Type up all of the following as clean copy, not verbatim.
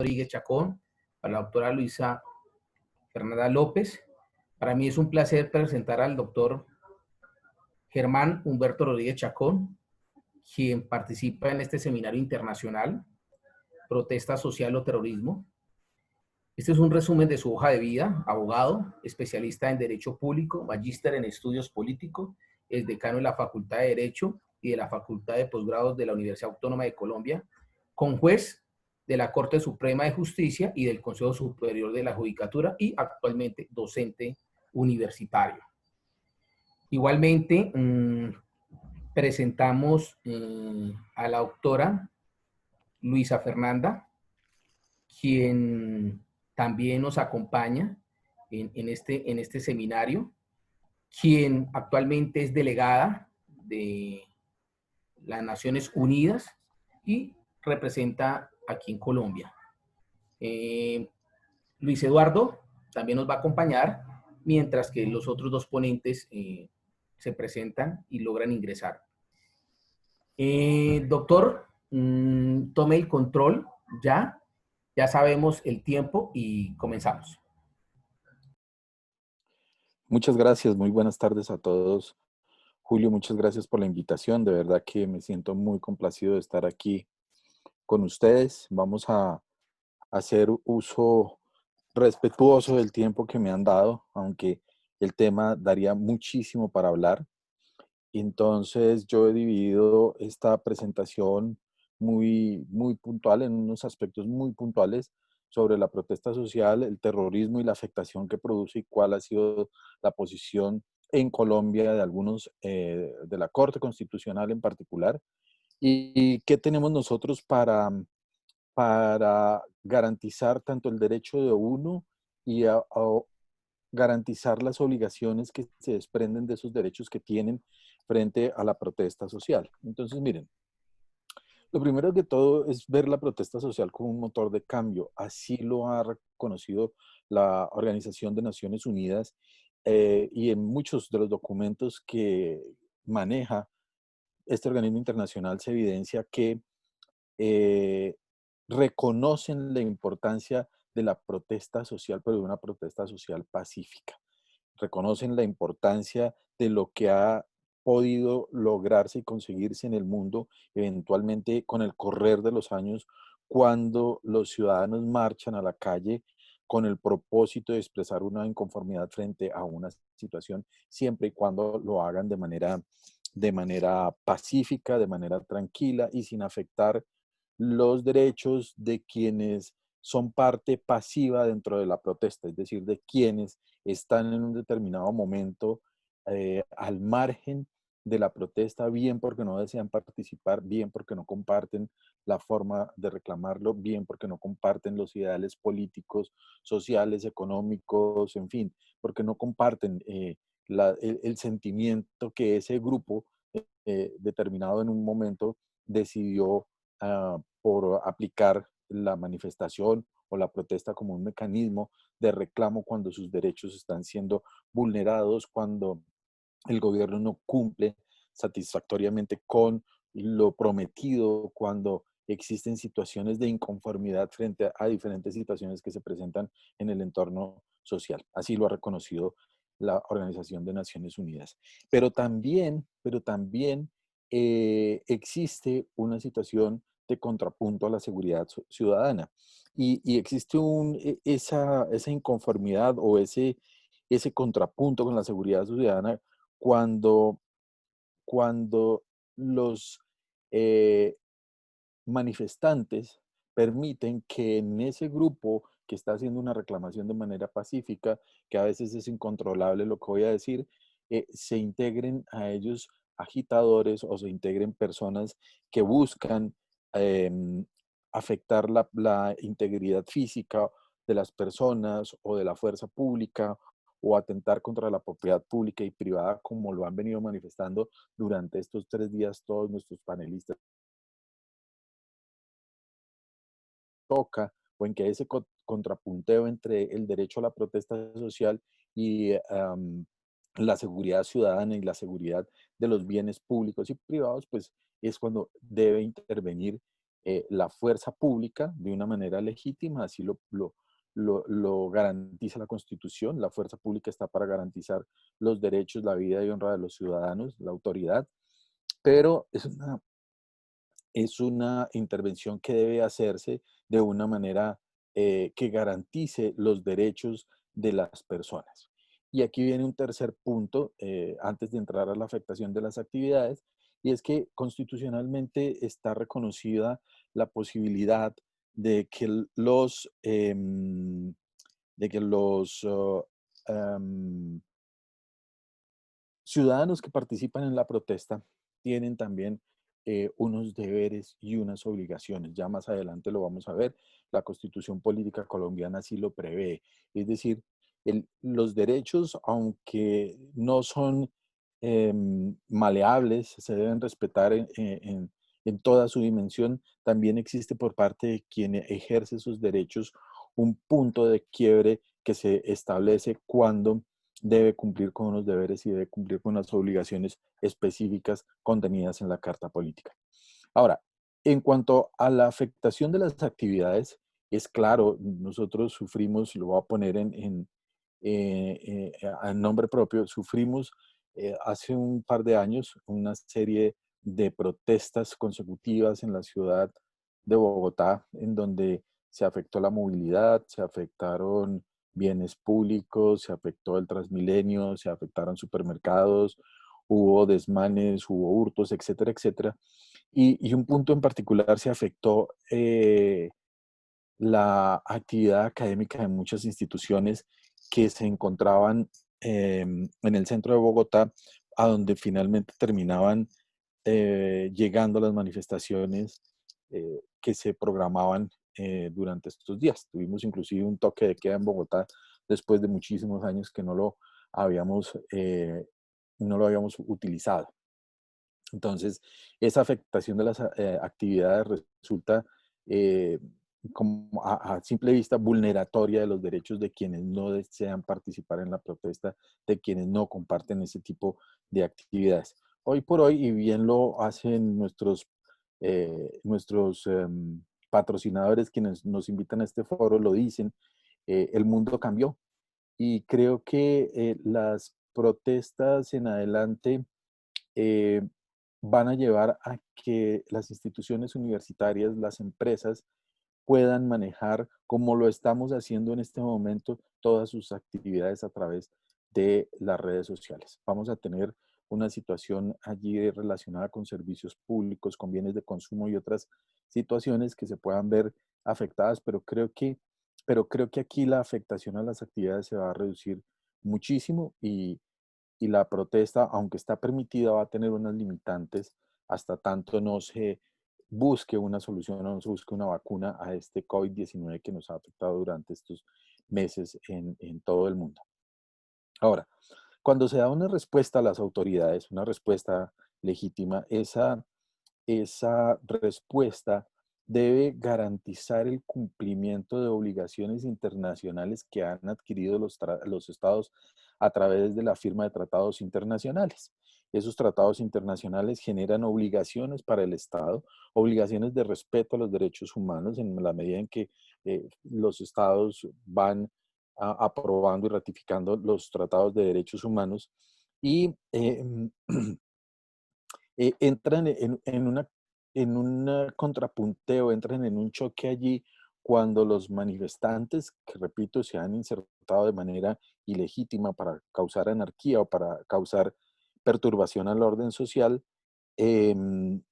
Rodríguez Chacón, para la doctora Luisa Fernanda López. Para mí es un placer presentar al doctor Germán Humberto Rodríguez Chacón, quien participa en este seminario internacional, Protesta Social o Terrorismo. Este es un resumen de su hoja de vida: abogado, especialista en Derecho Público, magíster en Estudios Políticos, es decano de la Facultad de Derecho y de la Facultad de Posgrados de la Universidad Autónoma de Colombia, conjuez de la Corte Suprema de Justicia y del Consejo Superior de la Judicatura y actualmente docente universitario. Igualmente, presentamos a la doctora Luisa Fernanda, quien también nos acompaña en este seminario, quien actualmente es delegada de las Naciones Unidas y representa aquí en Colombia. Luis Eduardo también nos va a acompañar, mientras que los otros dos ponentes se presentan y logran ingresar. Doctor, tome el control ya sabemos el tiempo y comenzamos. Muchas gracias, muy buenas tardes a todos. Julio, muchas gracias por la invitación. De verdad que me siento muy complacido de estar aquí con ustedes. Vamos a hacer uso respetuoso del tiempo que me han dado, aunque el tema daría muchísimo para hablar. Entonces, yo he dividido esta presentación muy puntual, en unos aspectos muy puntuales sobre la protesta social, el terrorismo y la afectación que produce y cuál ha sido la posición en Colombia de algunos, de la Corte Constitucional en particular, y qué tenemos nosotros para garantizar tanto el derecho de uno y a garantizar las obligaciones que se desprenden de esos derechos que tienen frente a la protesta social. Entonces, miren, lo primero que todo es ver la protesta social como un motor de cambio. Así lo ha reconocido la Organización de Naciones Unidas, y en muchos de los documentos que maneja este organismo internacional se evidencia que eh, reconocen la importancia de la protesta social, pero de una protesta social pacífica. Reconocen la importancia de lo que ha podido lograrse y conseguirse en el mundo, eventualmente con el correr de los años, cuando los ciudadanos marchan a la calle con el propósito de expresar una inconformidad frente a una situación, siempre y cuando lo hagan de manera pacífica, de manera tranquila y sin afectar los derechos de quienes son parte pasiva dentro de la protesta, es decir, de quienes están en un determinado momento al margen de la protesta, bien porque no desean participar, bien porque no comparten la forma de reclamarlo, bien porque no comparten los ideales políticos, sociales, económicos, en fin, porque no comparten el sentimiento que ese grupo determinado en un momento decidió por aplicar la manifestación o la protesta como un mecanismo de reclamo cuando sus derechos están siendo vulnerados, cuando el gobierno no cumple satisfactoriamente con lo prometido, cuando existen situaciones de inconformidad frente a diferentes situaciones que se presentan en el entorno social. Así lo ha reconocido la Organización de Naciones Unidas. Pero también existe una situación de contrapunto a la seguridad ciudadana. Y existe esa inconformidad o ese contrapunto con la seguridad ciudadana cuando, cuando los eh, manifestantes permiten que en ese grupo que está haciendo una reclamación de manera pacífica, que a veces es incontrolable lo que voy a decir, se integren a ellos agitadores o se integren personas que buscan em, afectar la integridad física de las personas o de la fuerza pública o atentar contra la propiedad pública y privada, como lo han venido manifestando durante estos 3 días todos nuestros panelistas. Toca o en que ese contrapunteo entre el derecho a la protesta social y la seguridad ciudadana y la seguridad de los bienes públicos y privados, pues es cuando debe intervenir la fuerza pública de una manera legítima, así lo garantiza la Constitución. La fuerza pública está para garantizar los derechos, la vida y honra de los ciudadanos, la autoridad, pero es una intervención que debe hacerse de una manera que garantice los derechos de las personas. Y aquí viene un tercer punto, antes de entrar a la afectación de las actividades, y es que constitucionalmente está reconocida la posibilidad de que los ciudadanos que participan en la protesta tienen también unos deberes y unas obligaciones. Ya más adelante lo vamos a ver. La Constitución Política Colombiana así lo prevé. Es decir, los derechos, aunque no son maleables, se deben respetar en toda su dimensión. También existe por parte de quien ejerce esos derechos un punto de quiebre que se establece cuando debe cumplir con unos deberes y debe cumplir con unas obligaciones específicas contenidas en la Carta Política. Ahora, en cuanto a la afectación de las actividades, es claro, nosotros sufrimos, lo voy a poner en nombre propio, sufrimos hace un par de años una serie de protestas consecutivas en la ciudad de Bogotá, en donde se afectó la movilidad, se afectaron bienes públicos, se afectó el Transmilenio, se afectaron supermercados, hubo desmanes, hubo hurtos, etcétera, etcétera. Y un punto en particular se afectó la actividad académica de muchas instituciones que se encontraban en el centro de Bogotá, a donde finalmente terminaban llegando las manifestaciones que se programaban durante estos días. Tuvimos inclusive un toque de queda en Bogotá después de muchísimos años que no lo habíamos utilizado. Entonces, esa afectación de las actividades resulta eh, como a simple vista vulneratoria de los derechos de quienes no desean participar en la protesta, de quienes no comparten ese tipo de actividades. Hoy por hoy, y bien lo hacen nuestros patrocinadores, quienes nos invitan a este foro, lo dicen, el mundo cambió y creo que las protestas en adelante eh, van a llevar a que las instituciones universitarias, las empresas, puedan manejar, como lo estamos haciendo en este momento, todas sus actividades a través de las redes sociales. Vamos a tener una situación allí relacionada con servicios públicos, con bienes de consumo y otras situaciones que se puedan ver afectadas, pero creo que aquí la afectación a las actividades se va a reducir muchísimo y la protesta, aunque está permitida, va a tener unas limitantes hasta tanto no se busque una solución o no se busque una vacuna a este COVID-19 que nos ha afectado durante estos meses en todo el mundo. Ahora, cuando se da una respuesta a las autoridades, una respuesta legítima, esa respuesta debe garantizar el cumplimiento de obligaciones internacionales que han adquirido los estados a través de la firma de tratados internacionales. Esos tratados internacionales generan obligaciones para el Estado, obligaciones de respeto a los derechos humanos en la medida en que los estados van aprobando y ratificando los tratados de derechos humanos y entran en un contrapunteo, entran en un choque allí cuando los manifestantes, que repito, se han insertado de manera ilegítima para causar anarquía o para causar perturbación al orden social,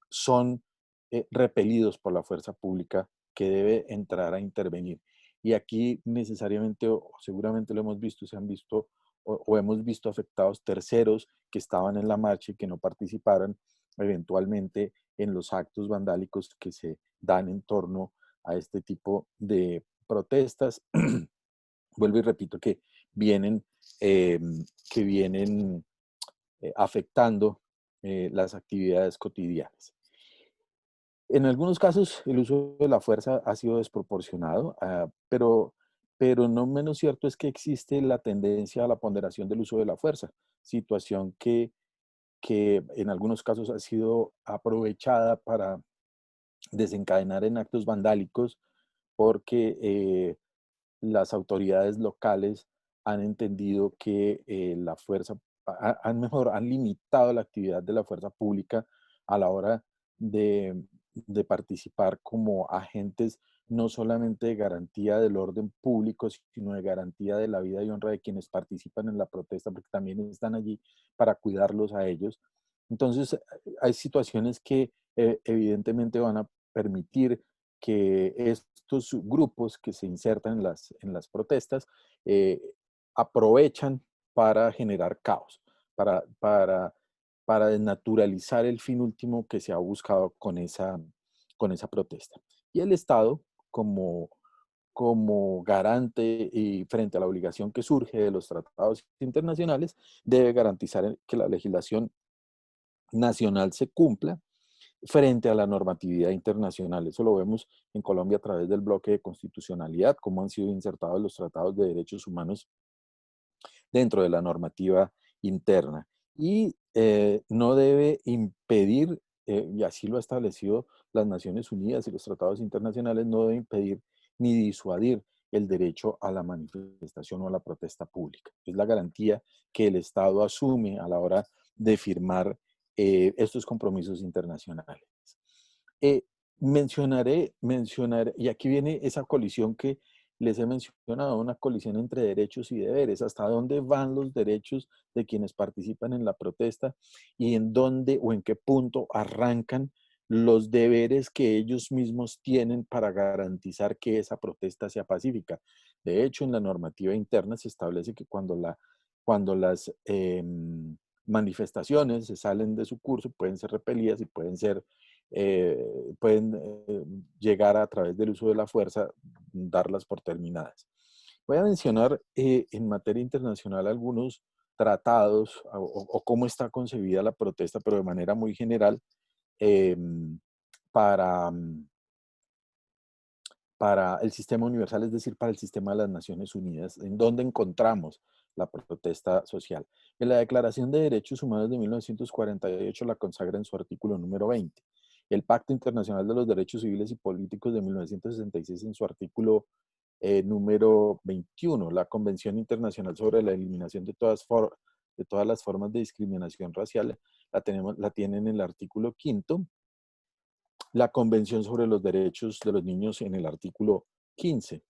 son repelidos por la fuerza pública que debe entrar a intervenir. Y aquí necesariamente, o seguramente lo hemos visto, se han visto o hemos visto afectados terceros que estaban en la marcha y que no participaron eventualmente en los actos vandálicos que se dan en torno a este tipo de protestas. Vuelvo y repito vienen, eh, que vienen afectando las actividades cotidianas. En algunos casos, el uso de la fuerza ha sido desproporcionado, pero no menos cierto es que existe la tendencia a la ponderación del uso de la fuerza, situación que en algunos casos ha sido aprovechada para desencadenar en actos vandálicos porque las autoridades locales han entendido que la fuerza, han limitado la actividad de la fuerza pública a la hora de participar como agentes no solamente de garantía del orden público, sino de garantía de la vida y honra de quienes participan en la protesta, porque también están allí para cuidarlos a ellos. Entonces, hay situaciones que evidentemente van a permitir que estos grupos que se insertan en las protestas eh, aprovechan para generar caos, para, para, para desnaturalizar el fin último que se ha buscado con esa protesta. Y el Estado, como, como garante y frente a la obligación que surge de los tratados internacionales, debe garantizar que la legislación nacional se cumpla frente a la normatividad internacional. Eso lo vemos en Colombia a través del bloque de constitucionalidad, cómo han sido insertados los tratados de derechos humanos dentro de la normativa interna. Y no debe impedir, y así lo ha establecido las Naciones Unidas y los tratados internacionales, no debe impedir ni disuadir el derecho a la manifestación o a la protesta pública. Es la garantía que el Estado asume a la hora de firmar estos compromisos internacionales. Eh, mencionaré, y aquí viene esa colisión que les he mencionado, una colisión entre derechos y deberes, hasta dónde van los derechos de quienes participan en la protesta y en dónde o en qué punto arrancan los deberes que ellos mismos tienen para garantizar que esa protesta sea pacífica. De hecho, en la normativa interna se establece que cuando las manifestaciones se salen de su curso pueden ser repelidas y pueden llegar a través del uso de la fuerza, darlas por terminadas. Voy a mencionar en materia internacional algunos tratados o cómo está concebida la protesta, pero de manera muy general, eh, para, para el sistema universal, es decir, para el sistema de las Naciones Unidas, en donde encontramos la protesta social. En la Declaración de Derechos Humanos de 1948 la consagra en su artículo número 20. El Pacto Internacional de los Derechos Civiles y Políticos de 1966 en su artículo número 21. La Convención Internacional sobre la Eliminación de todas las formas de discriminación racial la tienen en el artículo 5. La Convención sobre los Derechos de los Niños en el artículo 15.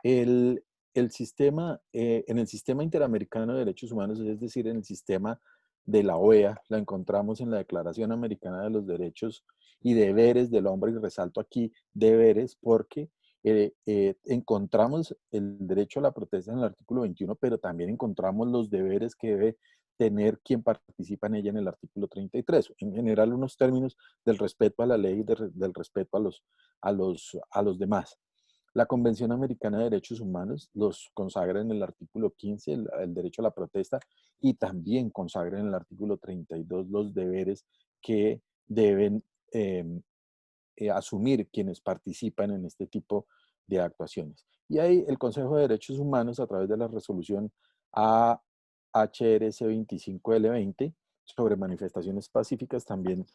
El, en el sistema interamericano de derechos humanos, es decir, en el sistema de la OEA, la encontramos en la Declaración Americana de los Derechos y Deberes del Hombre, y resalto aquí deberes porque encontramos el derecho a la protesta en el artículo 21, pero también encontramos los deberes que debe tener quien participa en ella en el artículo 33. En general, unos términos del respeto a la ley y del respeto a los demás. La Convención Americana de Derechos Humanos los consagra en el artículo 15, el derecho a la protesta, y también consagra en el artículo 32 los deberes que deben asumir quienes participan en este tipo de actuaciones. Y ahí el Consejo de Derechos Humanos, a través de la resolución AHRS 25L20 sobre manifestaciones pacíficas, también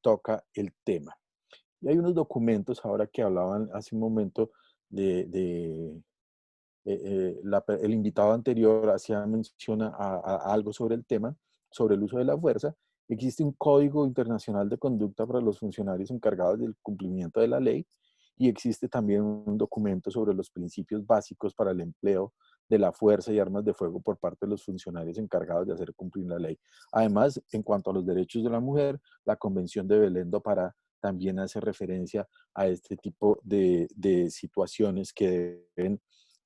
toca el tema. Y hay unos documentos, ahora que hablaban hace un momento de el invitado anterior hacía mención a algo sobre el tema, sobre el uso de la fuerza. Existe un código internacional de conducta para los funcionarios encargados del cumplimiento de la ley y existe también un documento sobre los principios básicos para el empleo de la fuerza y armas de fuego por parte de los funcionarios encargados de hacer cumplir la ley. Además, en cuanto a los derechos de la mujer, la Convención de Belén do Pará también hace referencia a este tipo de situaciones que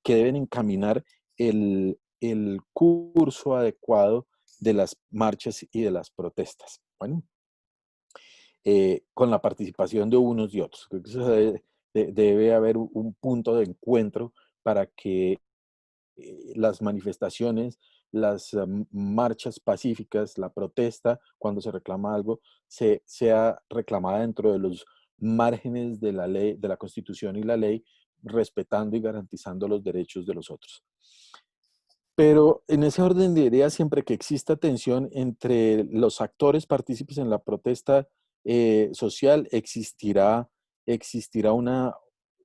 deben encaminar el curso adecuado de las marchas y de las protestas. Bueno, con la participación de unos y otros. Creo que eso debe haber un punto de encuentro para que las manifestaciones, las marchas pacíficas, la protesta, cuando se reclama algo, sea reclamada dentro de los márgenes de la ley, de la Constitución y la ley, respetando y garantizando los derechos de los otros. Pero en ese orden de ideas, siempre que exista tensión entre los actores partícipes en la protesta social, existirá existirá una,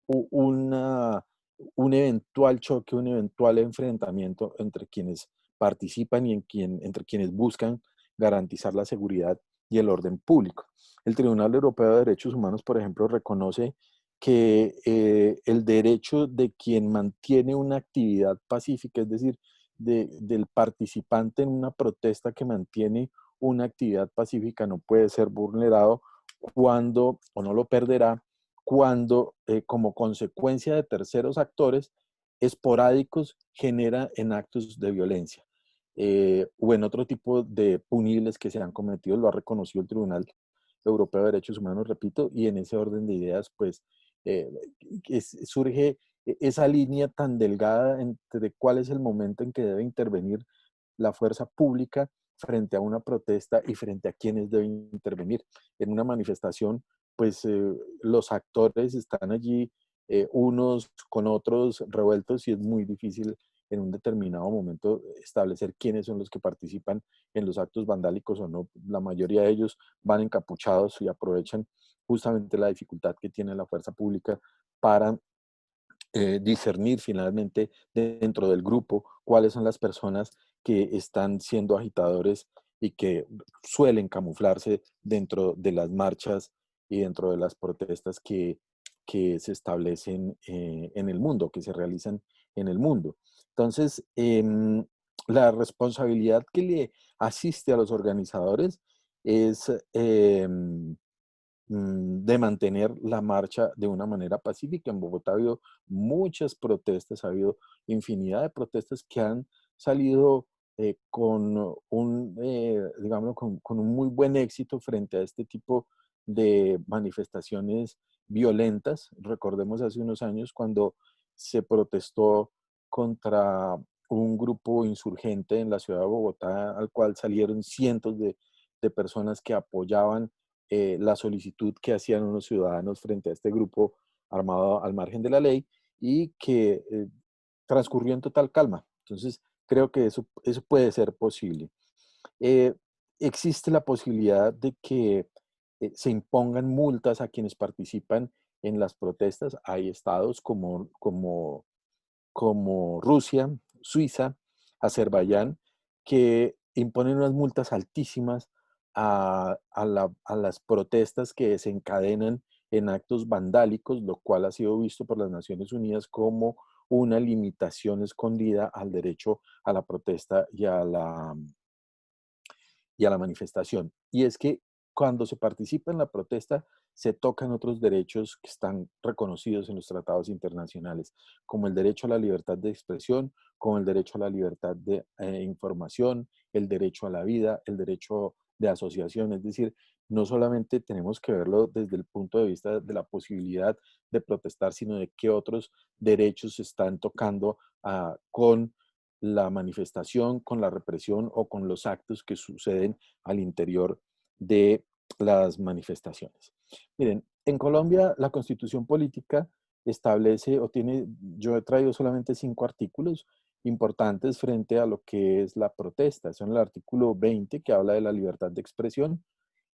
un eventual choque, un eventual enfrentamiento entre quienes participan y entre quienes buscan garantizar la seguridad y el orden público. El Tribunal Europeo de Derechos Humanos, por ejemplo, reconoce que el derecho de quien mantiene una actividad pacífica, es decir, del participante en una protesta que mantiene una actividad pacífica, no puede ser vulnerado cuando, o no lo perderá, cuando como consecuencia de terceros actores esporádicos genera en actos de violencia o en otro tipo de punibles que se han cometido, lo ha reconocido el Tribunal Europeo de Derechos Humanos, repito, y en ese orden de ideas, pues eh, surge esa línea tan delgada entre cuál es el momento en que debe intervenir la fuerza pública frente a una protesta y frente a quienes deben intervenir. En una manifestación, pues los actores están allí unos con otros revueltos y es muy difícil en un determinado momento establecer quiénes son los que participan en los actos vandálicos o no. La mayoría de ellos van encapuchados y aprovechan justamente la dificultad que tiene la fuerza pública para discernir finalmente dentro del grupo cuáles son las personas que están siendo agitadores y que suelen camuflarse dentro de las marchas y dentro de las protestas que se establecen en el mundo, que se realizan en el mundo. Entonces, la responsabilidad que le asiste a los organizadores es de mantener la marcha de una manera pacífica. En Bogotá ha habido muchas protestas, ha habido infinidad de protestas que han salido con digamos, con un muy buen éxito frente a este tipo de manifestaciones violentas. Recordemos hace unos años cuando se protestó contra un grupo insurgente en la ciudad de Bogotá, al cual salieron cientos de personas que apoyaban la solicitud que hacían unos ciudadanos frente a este grupo armado al margen de la ley y que transcurrió en total calma. Entonces, creo que eso puede ser posible. Eh, existe la posibilidad de que se impongan multas a quienes participan en las protestas. Hay estados como Rusia, Suiza, Azerbaiyán, que imponen unas multas altísimas a las protestas que desencadenan en actos vandálicos, lo cual ha sido visto por las Naciones Unidas como una limitación escondida al derecho a la protesta y a la manifestación. Y es que cuando se participa en la protesta, se tocan otros derechos que están reconocidos en los tratados internacionales, como el derecho a la libertad de expresión, como el derecho a la libertad de información, el derecho a la vida, el derecho de asociación. Es decir, no solamente tenemos que verlo desde el punto de vista de la posibilidad de protestar, sino de qué otros derechos se están tocando con la manifestación, con la represión o con los actos que suceden al interior de las manifestaciones. Miren, en Colombia la constitución política establece o tiene, yo he traído solamente 5 artículos importantes frente a lo que es la protesta. Son el artículo 20 que habla de la libertad de expresión,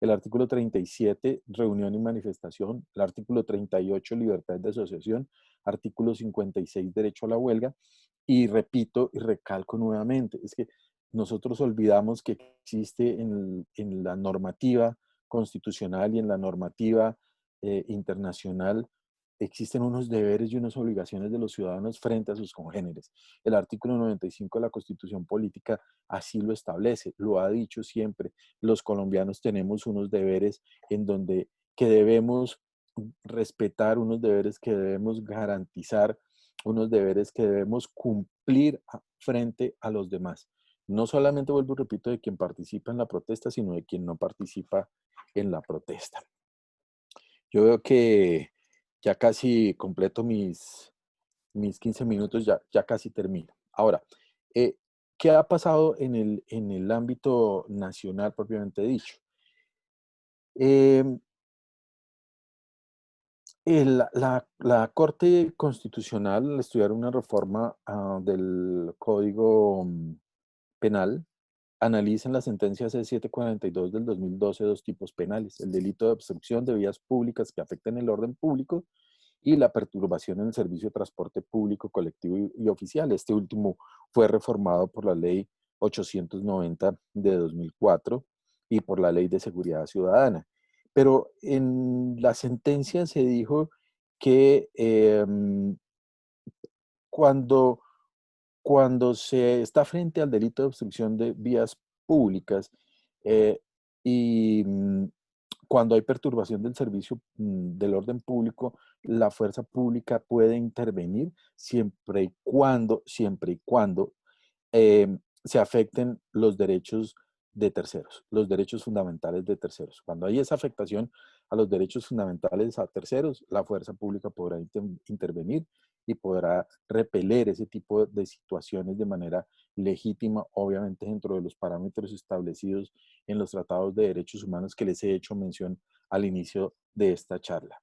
el artículo 37, reunión y manifestación, el artículo 38, libertad de asociación, artículo 56, derecho a la huelga, y repito y recalco nuevamente, es que nosotros olvidamos que existe en la normativa constitucional y en la normativa internacional, existen unos deberes y unas obligaciones de los ciudadanos frente a sus congéneres. El artículo 95 de la Constitución Política así lo establece, lo ha dicho siempre. Los colombianos tenemos unos deberes en donde que debemos respetar, unos deberes que debemos garantizar, unos deberes que debemos cumplir frente a los demás. No solamente, vuelvo y repito, de quien participa en la protesta, sino de quien no participa en la protesta. Yo veo que ya casi completo mis 15 minutos, ya casi termino. Ahora, eh, ¿qué ha pasado en el ámbito nacional propiamente dicho? Eh, la Corte Constitucional, al estudiar una reforma del Código Penal, analiza en la sentencia C-742 del 2012 dos tipos penales: el delito de obstrucción de vías públicas que afecten el orden público y la perturbación en el servicio de transporte público, colectivo y oficial. Este último fue reformado por la Ley 890 de 2004 y por la Ley de Seguridad Ciudadana. Pero en la sentencia se dijo que cuando, cuando se está frente al delito de obstrucción de vías públicas eh, y cuando hay perturbación del servicio del orden público, la fuerza pública puede intervenir siempre y cuando se afecten los derechos de terceros, los derechos fundamentales de terceros. Cuando hay esa afectación a los derechos fundamentales a terceros, la fuerza pública podrá intervenir y podrá repeler ese tipo de situaciones de manera legítima, obviamente dentro de los parámetros establecidos en los tratados de derechos humanos que les he hecho mención al inicio de esta charla.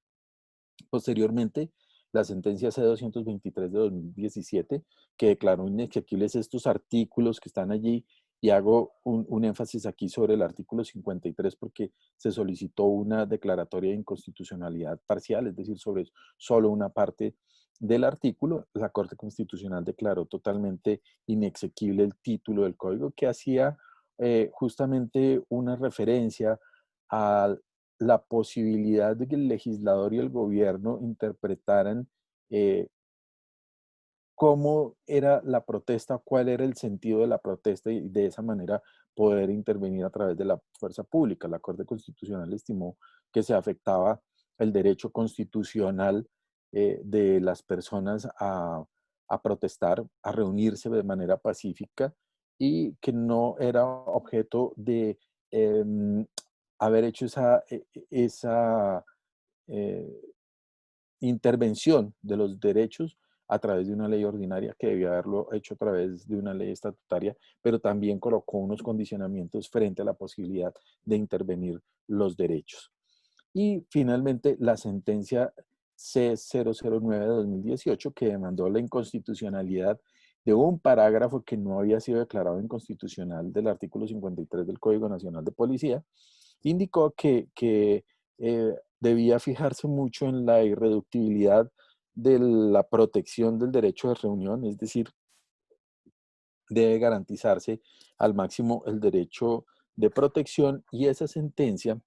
Posteriormente, la sentencia C-223 de 2017, que declaró inexequibles estos artículos que están allí, y hago un énfasis aquí sobre el artículo 53 porque se solicitó una declaratoria de inconstitucionalidad parcial, es decir, sobre solo una parte del artículo. La Corte Constitucional declaró totalmente inexequible el título del código, que hacía justamente una referencia a la posibilidad de que el legislador y el gobierno interpretaran eh, cómo era la protesta, cuál era el sentido de la protesta, y de esa manera poder intervenir a través de la fuerza pública. La Corte Constitucional estimó que se afectaba el derecho constitucional de las personas a protestar, a reunirse de manera pacífica, y que no era objeto de haber hecho esa eh, intervención de los derechos a través de una ley ordinaria, que debía haberlo hecho a través de una ley estatutaria, pero también colocó unos condicionamientos frente a la posibilidad de intervenir los derechos. Y finalmente la sentencia C-009 de 2018, que demandó la inconstitucionalidad de un parágrafo que no había sido declarado inconstitucional del artículo 53 del Código Nacional de Policía, indicó que debía fijarse mucho en la irreductibilidad de la protección del derecho de reunión, es decir, debe garantizarse al máximo el derecho de protección. Y esa sentencia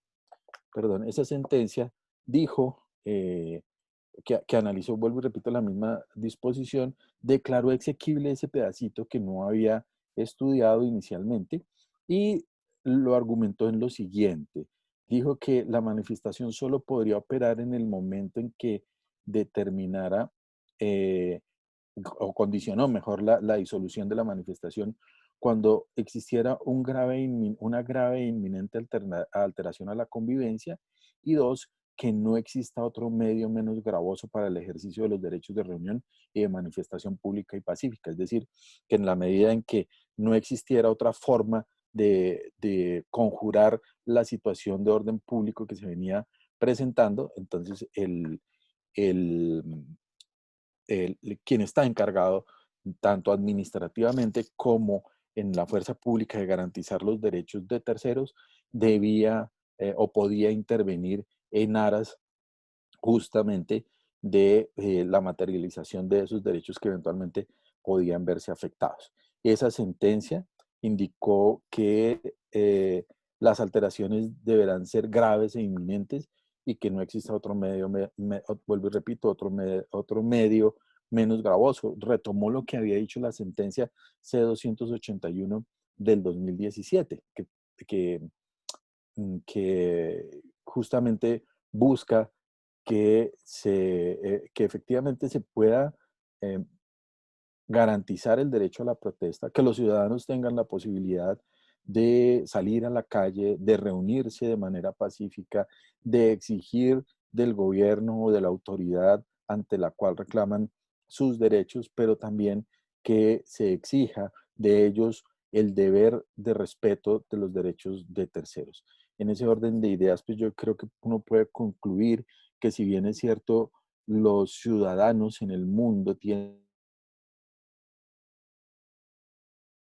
dijo, que analizó, vuelvo y repito, la misma disposición, declaró exequible ese pedacito que no había estudiado inicialmente, y lo argumentó en lo siguiente. Dijo que la manifestación solo podría operar en el momento en que determinara eh, o condicionó mejor la disolución de la manifestación cuando existiera una grave e inminente alteración a la convivencia, y dos, que no exista otro medio menos gravoso para el ejercicio de los derechos de reunión y de manifestación pública y pacífica. Es decir, que en la medida en que no existiera otra forma de conjurar la situación de orden público que se venía presentando, entonces el, quien está encargado tanto administrativamente como en la fuerza pública de garantizar los derechos de terceros debía o podía intervenir en aras justamente de la materialización de esos derechos que eventualmente podían verse afectados. Esa sentencia indicó que las alteraciones deberán ser graves e inminentes, y que no exista otro medio, vuelvo y repito, otro medio menos gravoso. Retomó lo que había dicho la sentencia C-281 del 2017, que, que justamente busca que efectivamente se pueda eh, garantizar el derecho a la protesta, que los ciudadanos tengan la posibilidad de salir a la calle, de reunirse de manera pacífica, de exigir del gobierno o de la autoridad ante la cual reclaman sus derechos, pero también que se exija de ellos el deber de respeto de los derechos de terceros. En ese orden de ideas, pues yo creo que uno puede concluir que, si bien es cierto, los ciudadanos en el mundo tienen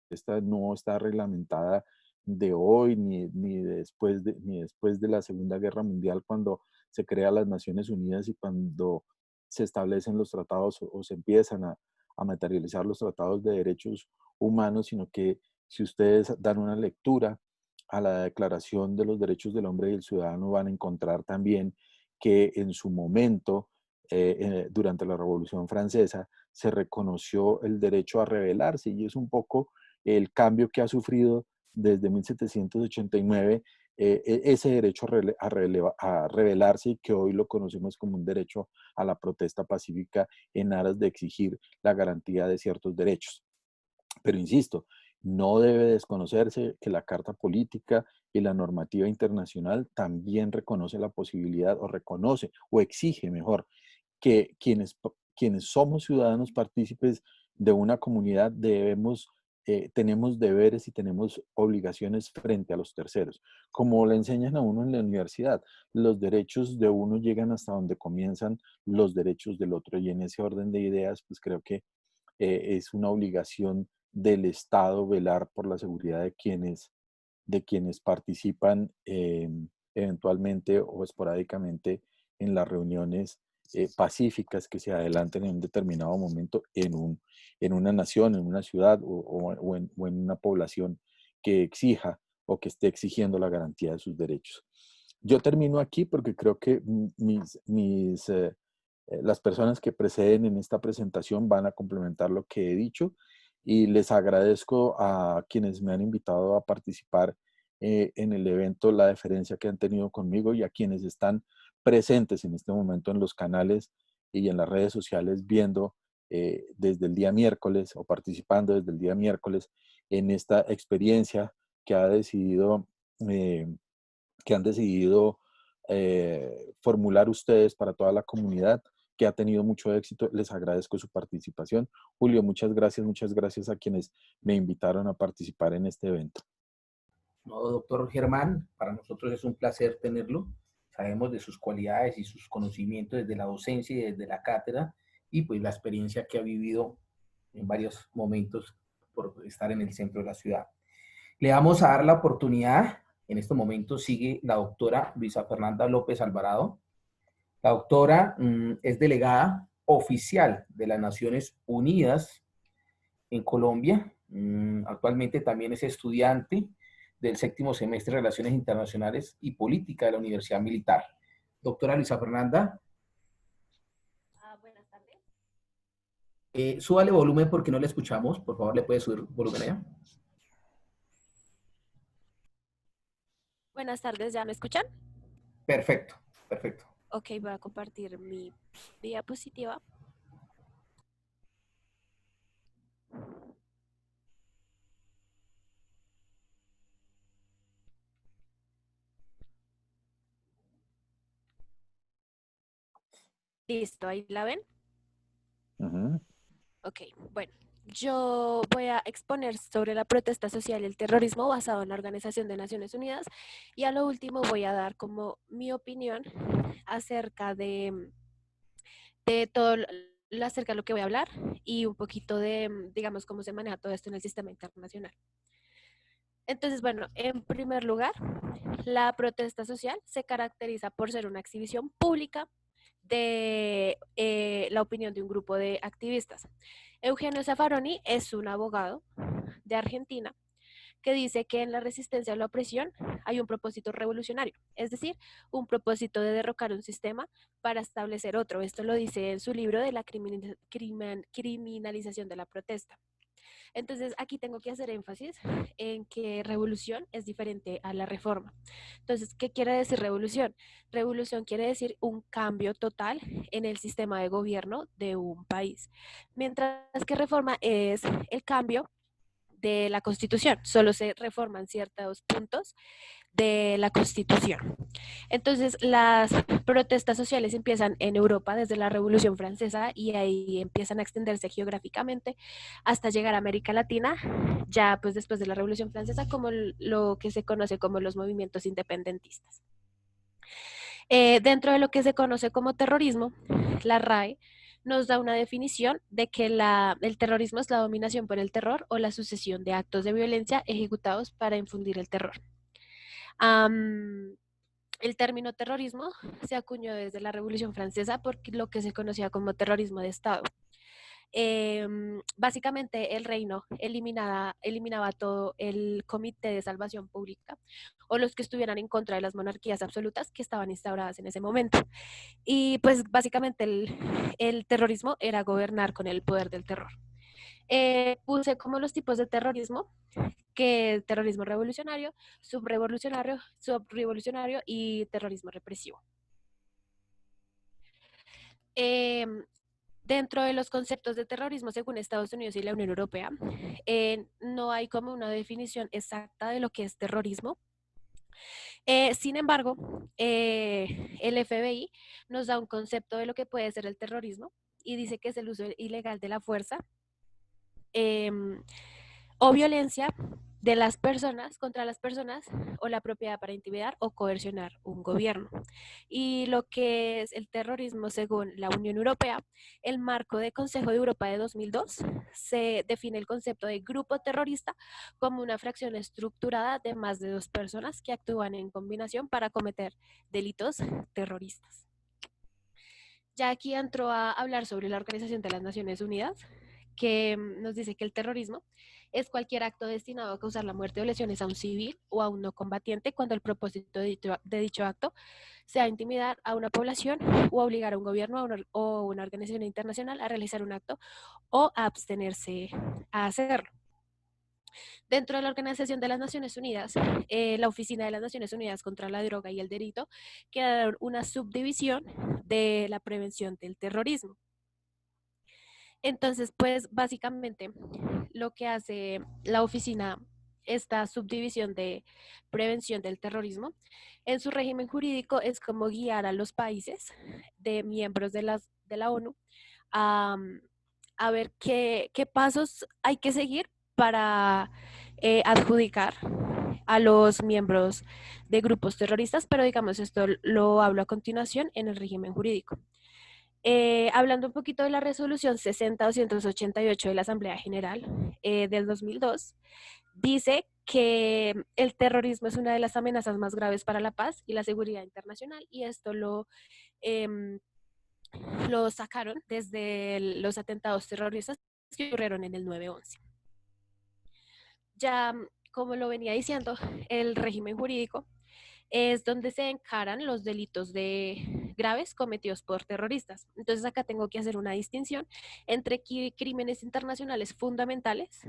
protesta no está reglamentada de hoy ni después de la Segunda Guerra Mundial, cuando se crean las Naciones Unidas y cuando se establecen los tratados o se empiezan a materializar los tratados de derechos humanos, sino que si ustedes dan una lectura a la Declaración de los Derechos del Hombre y el Ciudadano, van a encontrar también que en su momento, durante la Revolución Francesa, se reconoció el derecho a rebelarse, y es un poco el cambio que ha sufrido desde 1789 ese derecho a rebelarse, y que hoy lo conocemos como un derecho a la protesta pacífica en aras de exigir la garantía de ciertos derechos. Pero insisto, no debe desconocerse que la Carta Política y la normativa internacional también reconoce la posibilidad, o reconoce, o exige mejor, que quienes somos ciudadanos partícipes de una comunidad tenemos deberes y tenemos obligaciones frente a los terceros. Como le enseñan a uno en la universidad, los derechos de uno llegan hasta donde comienzan los derechos del otro, y en ese orden de ideas, pues creo que es una obligación del Estado velar por la seguridad de quienes participan eventualmente o esporádicamente en las reuniones pacíficas que se adelanten en un determinado momento en una nación, en una ciudad o en una población que exija o que esté exigiendo la garantía de sus derechos. Yo termino aquí porque creo que las personas que preceden en esta presentación van a complementar lo que he dicho, y les agradezco a quienes me han invitado a participar en el evento, la deferencia que han tenido conmigo, y a quienes están presentes en este momento en los canales y en las redes sociales viendo desde el día miércoles, o participando desde el día miércoles en esta experiencia que ha decidido eh, que han decidido formular ustedes para toda la comunidad, que ha tenido mucho éxito. Les agradezco su participación. Julio, muchas gracias a quienes me invitaron a participar en este evento. No, doctor Germán, para nosotros es un placer tenerlo. Sabemos de sus cualidades y sus conocimientos desde la docencia y desde la cátedra, y pues la experiencia que ha vivido en varios momentos por estar en el centro de la ciudad. Le vamos a dar la oportunidad. En este momento sigue la doctora Luisa Fernanda López Alvarado. La doctora es delegada oficial de las Naciones Unidas en Colombia. Actualmente también es estudiante del séptimo semestre de Relaciones Internacionales y Política de la Universidad Militar. Doctora Luisa Fernanda. Buenas tardes. Súbale volumen porque no le escuchamos. Por favor, ¿le puede subir volumen allá? Buenas tardes, ¿ya me escuchan? Perfecto, perfecto. Ok, voy a compartir mi diapositiva. Listo, ¿ahí la ven? Ok, bueno, yo voy a exponer sobre la protesta social y el terrorismo basado en la Organización de Naciones Unidas, y a lo último voy a dar como mi opinión acerca de todo acerca de lo que voy a hablar, y un poquito de, digamos, cómo se maneja todo esto en el sistema internacional. Entonces, bueno, en primer lugar, la protesta social se caracteriza por ser una exhibición pública de la opinión de un grupo de activistas. Eugenio Zaffaroni es un abogado de Argentina que dice que en la resistencia a la opresión hay un propósito revolucionario, es decir, un propósito de derrocar un sistema para establecer otro. Esto lo dice en su libro de la criminalización de la protesta. Entonces, aquí tengo que hacer énfasis en que revolución es diferente a la reforma. Entonces, ¿qué quiere decir revolución? Revolución quiere decir un cambio total en el sistema de gobierno de un país, mientras que reforma es el cambio de la Constitución. Solo se reforman ciertos puntos de la Constitución. Entonces, las protestas sociales empiezan en Europa desde la Revolución Francesa, y ahí empiezan a extenderse geográficamente hasta llegar a América Latina, ya pues después de la Revolución Francesa, como lo que se conoce como los movimientos independentistas. Dentro de lo que se conoce como terrorismo, la RAE nos da una definición de que el terrorismo es la dominación por el terror o la sucesión de actos de violencia ejecutados para infundir el terror. El término terrorismo se acuñó desde la Revolución Francesa por lo que se conocía como terrorismo de Estado. Básicamente el reino eliminaba todo el Comité de Salvación Pública o los que estuvieran en contra de las monarquías absolutas que estaban instauradas en ese momento. Y pues básicamente el terrorismo era gobernar con el poder del terror. Puse como los tipos de terrorismo, que terrorismo revolucionario, subrevolucionario y terrorismo represivo. Dentro de los conceptos de terrorismo, según Estados Unidos y la Unión Europea, no hay como una definición exacta de lo que es terrorismo. Sin embargo, el FBI nos da un concepto de lo que puede ser el terrorismo y dice que es el uso ilegal de la fuerza o violencia de las personas contra las personas o la propiedad para intimidar o coercionar un gobierno. Y lo que es el terrorismo según la Unión Europea, el marco de Consejo de Europa de 2002 se define el concepto de grupo terrorista como una fracción estructurada de más de 2 personas que actúan en combinación para cometer delitos terroristas. Ya aquí entró a hablar sobre la Organización de las Naciones Unidas, que nos dice que el terrorismo es cualquier acto destinado a causar la muerte o lesiones a un civil o a un no combatiente cuando el propósito de dicho acto sea intimidar a una población o obligar a un gobierno o una organización internacional a realizar un acto o a abstenerse a hacerlo. Dentro de la Organización de las Naciones Unidas, la Oficina de las Naciones Unidas contra la Droga y el Delito queda una subdivisión de la prevención del terrorismo. Entonces, pues básicamente lo que hace la oficina, esta subdivisión de prevención del terrorismo, en su régimen jurídico es como guiar a los países de miembros de la ONU a, a ver qué pasos hay que seguir para adjudicar a los miembros de grupos terroristas, pero digamos esto lo hablo a continuación en el régimen jurídico. Hablando un poquito de la resolución 60-288 de la Asamblea General del 2002, dice que el terrorismo es una de las amenazas más graves para la paz y la seguridad internacional, y esto lo sacaron desde los atentados terroristas que ocurrieron en el 9/11. Ya, como lo venía diciendo, el régimen jurídico es donde se encaran los delitos graves cometidos por terroristas. Entonces acá tengo que hacer una distinción entre crímenes internacionales fundamentales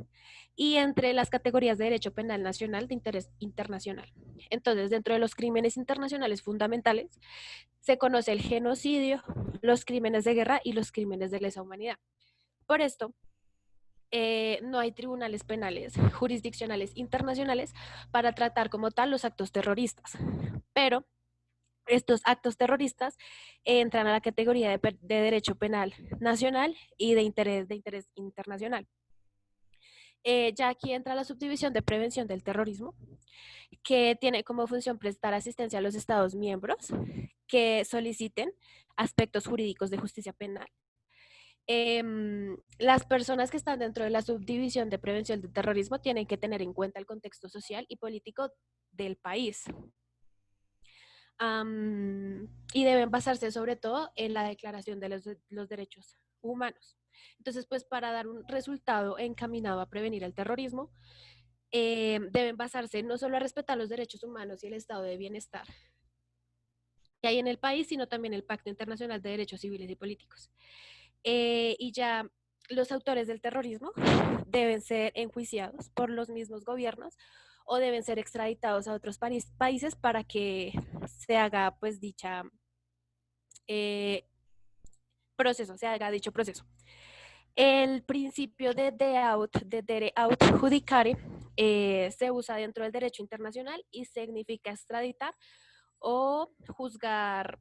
y entre las categorías de derecho penal nacional de interés internacional. Entonces, dentro de los crímenes internacionales fundamentales se conoce el genocidio, los crímenes de guerra y los crímenes de lesa humanidad. Por esto, no hay tribunales penales jurisdiccionales internacionales para tratar como tal los actos terroristas, pero estos actos terroristas entran a la categoría de derecho penal nacional y de interés internacional. Ya aquí entra la subdivisión de prevención del terrorismo, que tiene como función prestar asistencia a los Estados miembros que soliciten aspectos jurídicos de justicia penal. Las personas que están dentro de la subdivisión de prevención del terrorismo tienen que tener en cuenta el contexto social y político del país. Y deben basarse sobre todo en la Declaración de los Derechos Humanos. Entonces, pues para dar un resultado encaminado a prevenir el terrorismo, deben basarse no solo a respetar los derechos humanos y el estado de bienestar que hay en el país, sino también el Pacto Internacional de Derechos Civiles y Políticos. Y ya los autores del terrorismo deben ser enjuiciados por los mismos gobiernos o deben ser extraditados a otros países para que se haga pues dicho proceso. El principio de dere aut judicare se usa dentro del derecho internacional y significa extraditar o juzgar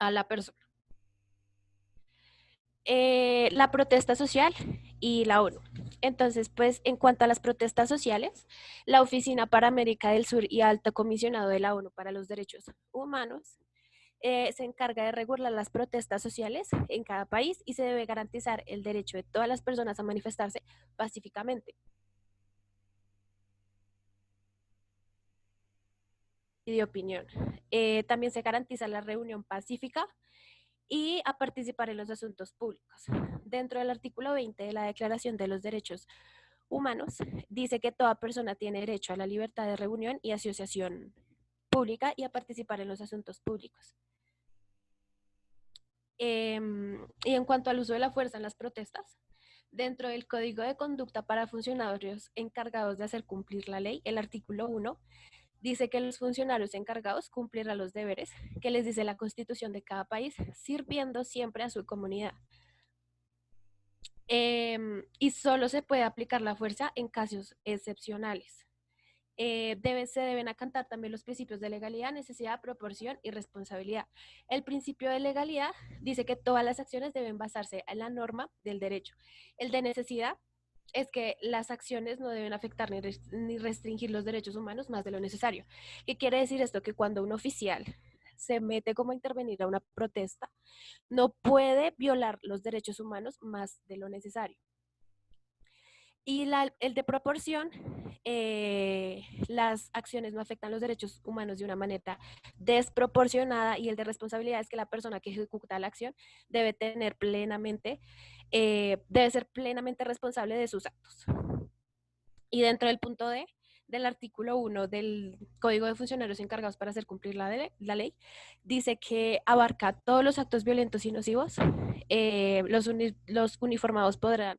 a la persona. La protesta social y la ONU. Entonces, pues en cuanto a las protestas sociales, la Oficina para América del Sur y Alto Comisionado de la ONU para los Derechos Humanos se encarga de regular las protestas sociales en cada país y se debe garantizar el derecho de todas las personas a manifestarse pacíficamente. Y de opinión. También se garantiza la reunión pacífica y a participar en los asuntos públicos. Dentro del artículo 20 de la Declaración de los Derechos Humanos, dice que toda persona tiene derecho a la libertad de reunión y asociación pública y a participar en los asuntos públicos. Y en cuanto al uso de la fuerza en las protestas, dentro del Código de Conducta para funcionarios encargados de hacer cumplir la ley, el artículo 1 dice que los funcionarios encargados cumplirán los deberes que les dice la Constitución de cada país, sirviendo siempre a su comunidad. Y solo se puede aplicar la fuerza en casos excepcionales. Se deben acatar también los principios de legalidad, necesidad, proporción y responsabilidad. El principio de legalidad dice que todas las acciones deben basarse en la norma del derecho. El de necesidad es que las acciones no deben afectar ni restringir los derechos humanos más de lo necesario. ¿Qué quiere decir esto? Que cuando un oficial se mete como a intervenir a una protesta, no puede violar los derechos humanos más de lo necesario. Y el de proporción, las acciones no afectan los derechos humanos de una manera desproporcionada, y el de responsabilidad es que la persona que ejecuta la acción debe tener debe ser plenamente responsable de sus actos. Y dentro del punto D del artículo 1 del Código de Funcionarios encargados para hacer cumplir la ley, dice que abarca todos los actos violentos y nocivos. Los uniformados podrán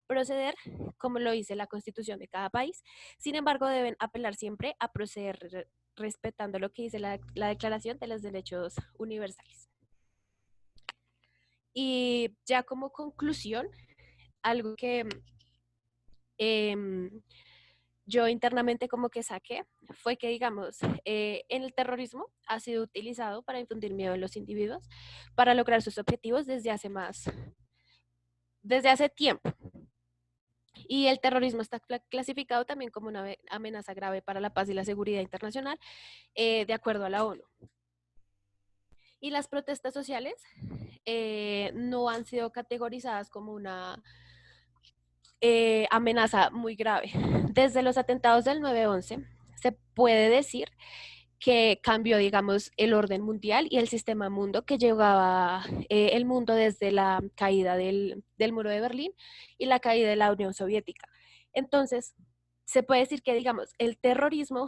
proceder como lo dice la Constitución de cada país. Sin embargo, deben apelar siempre a proceder respetando lo que dice la Declaración de los Derechos Universales. Y ya como conclusión, algo que yo internamente como que saqué fue que, digamos, en el terrorismo ha sido utilizado para infundir miedo en los individuos para lograr sus objetivos desde hace tiempo. Y el terrorismo está clasificado también como una amenaza grave para la paz y la seguridad internacional, de acuerdo a la ONU. Y las protestas sociales no han sido categorizadas como una amenaza muy grave. Desde los atentados del 9/11 se puede decir que cambió, digamos, el orden mundial y el sistema mundo que llevaba el mundo desde la caída del muro de Berlín y la caída de la Unión Soviética. Entonces, se puede decir que, digamos, el terrorismo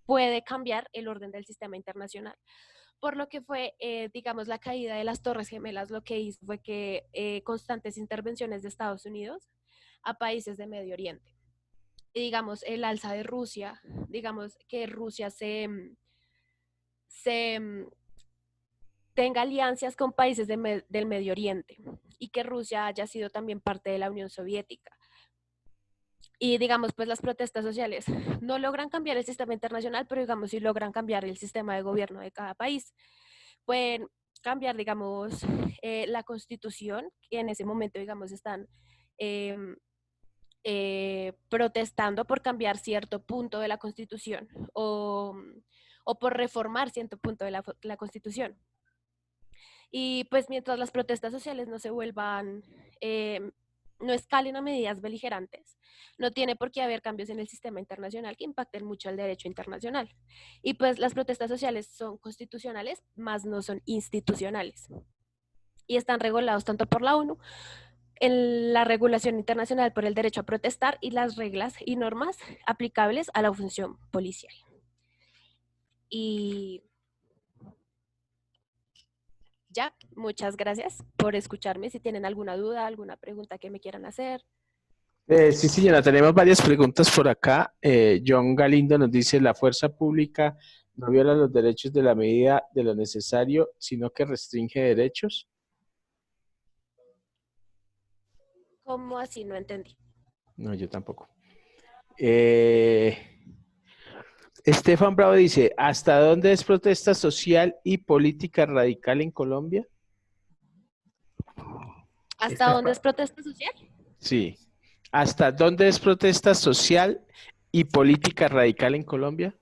puede cambiar el orden del sistema internacional. Por lo que fue, digamos, la caída de las Torres Gemelas, lo que hizo fue que constantes intervenciones de Estados Unidos a países de Medio Oriente. Y digamos, el alza de Rusia, digamos que Rusia tenga alianzas con países del Medio Oriente y que Rusia haya sido también parte de la Unión Soviética. Y digamos, pues las protestas sociales no logran cambiar el sistema internacional, pero digamos, sí logran cambiar el sistema de gobierno de cada país. Pueden cambiar, digamos, la constitución, que en ese momento, digamos, están protestando por cambiar cierto punto de la Constitución o por reformar cierto punto de la Constitución. Y pues mientras las protestas sociales no se vuelvan, no escalen a medidas beligerantes, no tiene por qué haber cambios en el sistema internacional que impacten mucho el derecho internacional. Y pues las protestas sociales son constitucionales, más no son institucionales. Y están regulados tanto por la ONU, en la regulación internacional por el derecho a protestar y las reglas y normas aplicables a la función policial. Y ya, muchas gracias por escucharme. Si tienen alguna duda, alguna pregunta que me quieran hacer. Sí, señora, tenemos varias preguntas por acá. John Galindo nos dice, la fuerza pública no viola los derechos de la medida de lo necesario, sino que restringe derechos. ¿Cómo así? No entendí. No, yo tampoco. Estefan Bravo dice, ¿hasta dónde es protesta social y política radical en Colombia? ¿Hasta dónde es protesta social? Sí. ¿Hasta dónde es protesta social y política radical en Colombia?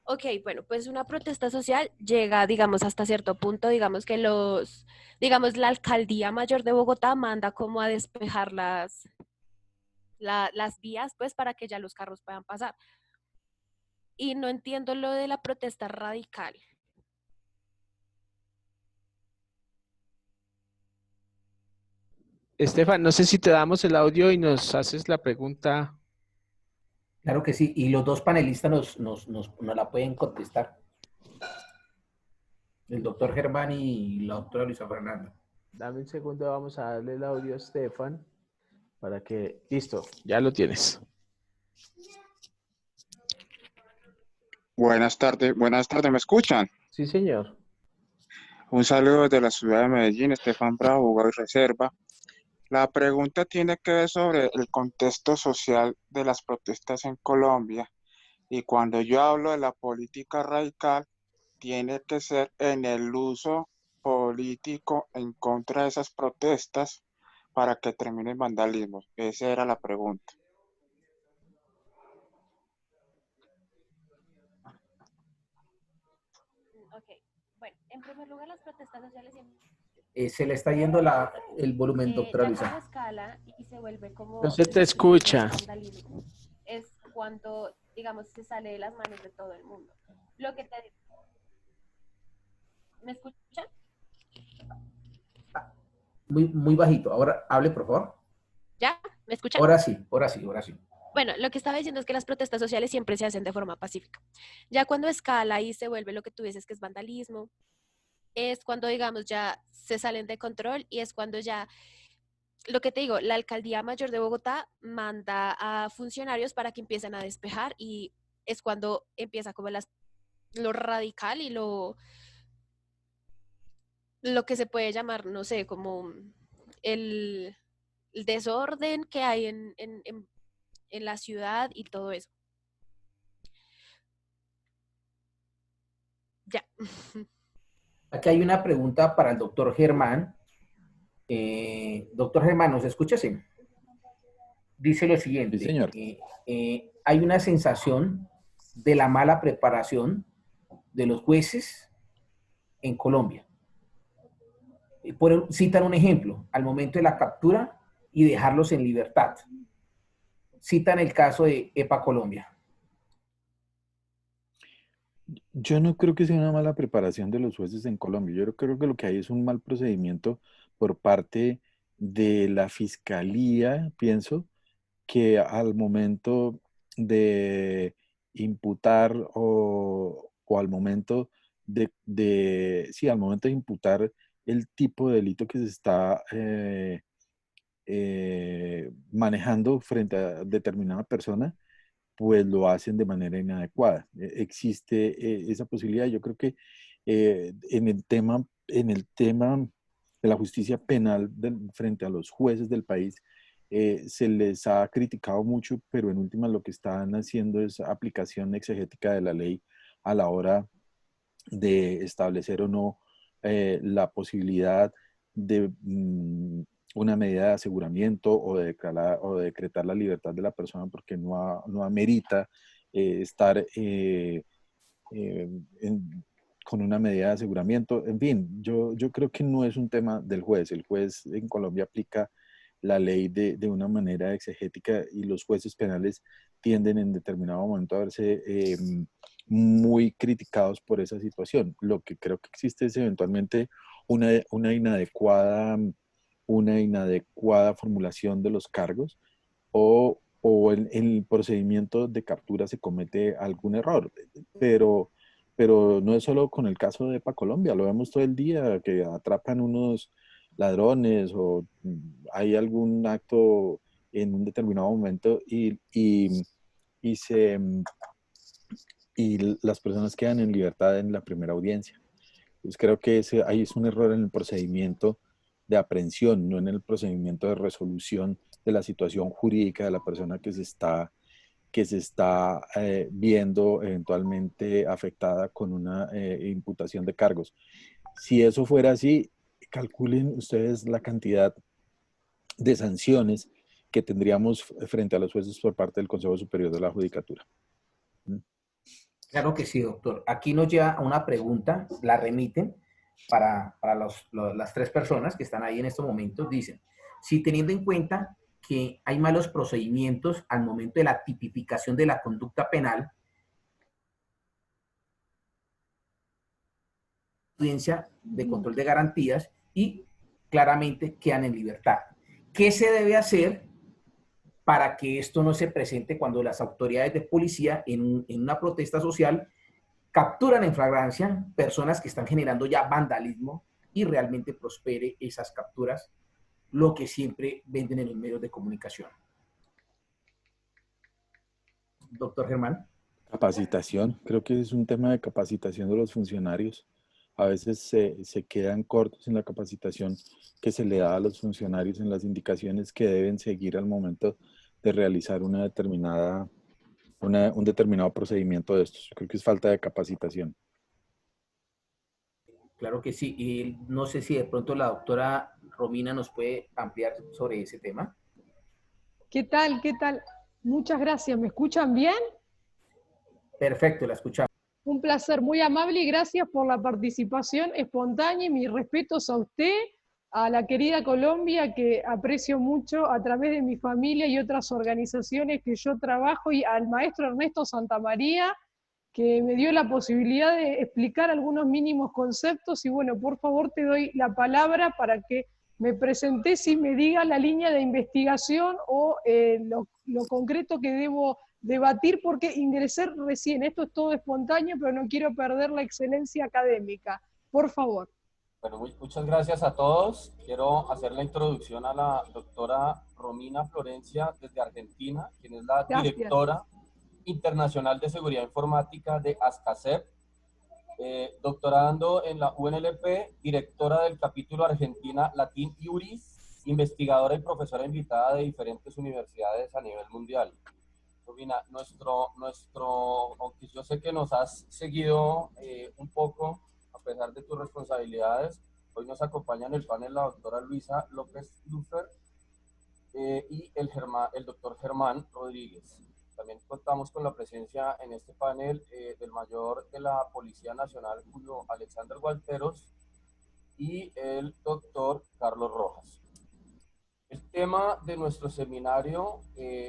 Ok, bueno, pues una protesta social llega, digamos, hasta cierto punto, digamos que digamos, la alcaldía mayor de Bogotá manda como a despejar las vías, pues, para que ya los carros puedan pasar. Y no entiendo lo de la protesta radical. Estefan, no sé si te damos el audio y nos haces la pregunta. Claro que sí, y los dos panelistas nos la pueden contestar, el doctor Germán y la doctora Luisa Fernanda. Dame un segundo, vamos a darle el audio a Estefan para que... Listo, ya lo tienes. Buenas tardes, ¿me escuchan? Sí, señor. Un saludo desde la ciudad de Medellín, Estefan Bravo, abogado y reserva. La pregunta tiene que ver sobre el contexto social de las protestas en Colombia y cuando yo hablo de la política radical, tiene que ser en el uso político en contra de esas protestas para que termine el vandalismo. Esa era la pregunta. Ok, bueno, en primer lugar, las protestas sociales siempre Se le está yendo el volumen, doctora ya cuando Luisa. escala y se vuelve No como se te lo que tú dices, escucha. vandalismo, es cuando, digamos, se sale de las manos de todo el mundo. Lo que te... ¿Me escuchan? Muy, muy bajito. Ahora hable, por favor. ¿Ya? ¿Me escuchan? Ahora sí, ahora sí, ahora sí. Bueno, lo que estaba diciendo es que las protestas sociales siempre se hacen de forma pacífica. Ya cuando escala y se vuelve lo que tú dices que es vandalismo, es cuando, digamos, ya se salen de control y es cuando ya, lo que te digo, la Alcaldía Mayor de Bogotá manda a funcionarios para que empiecen a despejar y es cuando empieza como lo radical y lo que se puede llamar, no sé, como el, el desorden que hay en la ciudad y todo eso. Ya. Aquí hay una pregunta para el doctor Germán. Doctor Germán, ¿nos escucha? Sí. Dice lo Sí, siguiente. señor. Hay una sensación de la mala preparación de los jueces en Colombia. Citan un ejemplo, al momento de la captura y dejarlos en libertad. Citan el caso de EPA Colombia. Yo no creo que sea una mala preparación de los jueces en Colombia. Yo creo que lo que hay es un mal procedimiento por parte de la fiscalía, pienso, que al momento de imputar o al momento sí, al momento de imputar el tipo de delito que se está manejando frente a determinada persona, pues lo hacen de manera inadecuada. Existe esa posibilidad. Yo creo que en el tema de la justicia penal frente a los jueces del país, se les ha criticado mucho, pero en última lo que están haciendo es aplicación exegética de la ley a la hora de establecer o no la posibilidad de una medida de aseguramiento o de decretar la libertad de la persona porque no amerita estar con una medida de aseguramiento. En fin, yo creo que no es un tema del juez. El juez en Colombia aplica la ley de una manera exegética y los jueces penales tienden en determinado momento a verse muy criticados por esa situación. Lo que creo que existe es eventualmente una inadecuada formulación de los cargos o en el procedimiento de captura se comete algún error. Pero, pero no es solo con el caso de EPA Colombia, lo vemos todo el día, que atrapan unos ladrones o hay algún acto en un determinado momento y se, y las personas quedan en libertad en la primera audiencia. Entonces creo que ahí es un error en el procedimiento de aprehensión, no en el procedimiento de resolución de la situación jurídica de la persona que se está viendo eventualmente afectada con una imputación de cargos. Si eso fuera así, calculen ustedes la cantidad de sanciones que tendríamos frente a los jueces por parte del Consejo Superior de la Judicatura. Claro que sí, doctor. Aquí nos lleva a una pregunta, la remiten para las tres personas que están ahí en estos momentos. Dicen, si teniendo en cuenta que hay malos procedimientos al momento de la tipificación de la conducta penal, audiencia de control de garantías y claramente quedan en libertad. ¿Qué se debe hacer para que esto no se presente cuando las autoridades de policía en una protesta social capturan en flagrancia personas que están generando ya vandalismo y realmente prospere esas capturas, lo que siempre venden en los medios de comunicación? Doctor Germán. Capacitación, creo que es un tema de capacitación de los funcionarios. A veces se quedan cortos en la capacitación que se le da a los funcionarios en las indicaciones que deben seguir al momento de realizar un determinado procedimiento de estos. Creo que es falta de capacitación. Claro que sí. Y no sé si de pronto la doctora Romina nos puede ampliar sobre ese tema. ¿Qué tal? ¿Qué tal? Muchas gracias. ¿Me escuchan bien? Perfecto, la escuchamos. Un placer, muy amable y gracias por la participación espontánea y mis respetos a usted, a la querida Colombia, que aprecio mucho a través de mi familia y otras organizaciones que yo trabajo, y al maestro Ernesto Santamaría, que me dio la posibilidad de explicar algunos mínimos conceptos. Y bueno, por favor te doy la palabra para que me presentes y me diga la línea de investigación o lo concreto que debo debatir, porque ingresé recién, esto es todo espontáneo, pero no quiero perder la excelencia académica. Por favor. Bueno, muchas gracias a todos. Quiero hacer la introducción a la doctora Romina Florencia desde Argentina, quien es la directora internacional de seguridad informática de ASCACEP, doctorando en la UNLP, directora del capítulo Argentina Latin Iuris, investigadora y profesora invitada de diferentes universidades a nivel mundial. Romina, aunque yo sé que nos has seguido un poco, a pesar de tus responsabilidades, hoy nos acompaña en el panel la doctora Luisa López Lufer y el doctor Germán Rodríguez. También contamos con la presencia en este panel del mayor de la Policía Nacional, Julio Alexander Gualteros, y el doctor Carlos Rojas. El tema de nuestro seminario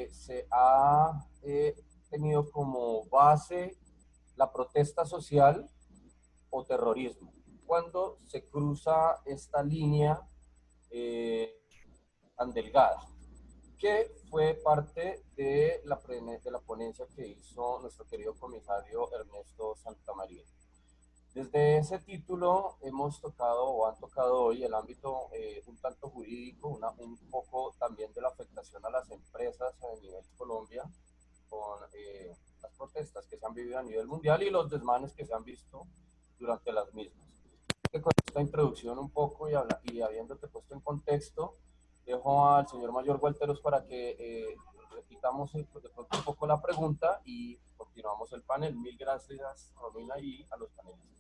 se ha tenido como base la protesta social o terrorismo. Cuando se cruza esta línea tan delgada, que fue parte de la ponencia que hizo nuestro querido comisario Ernesto Santamaría. Desde ese título hemos tocado o han tocado hoy el ámbito un tanto jurídico, un poco también de la afectación a las empresas a nivel Colombia con las protestas que se han vivido a nivel mundial y los desmanes que se han visto durante las mismas. Con esta introducción un poco y habiéndote puesto en contexto, dejo al señor mayor Gualteros para que repitamos de pronto un poco la pregunta y continuamos el panel. Mil gracias, Romina, y a los panelistas.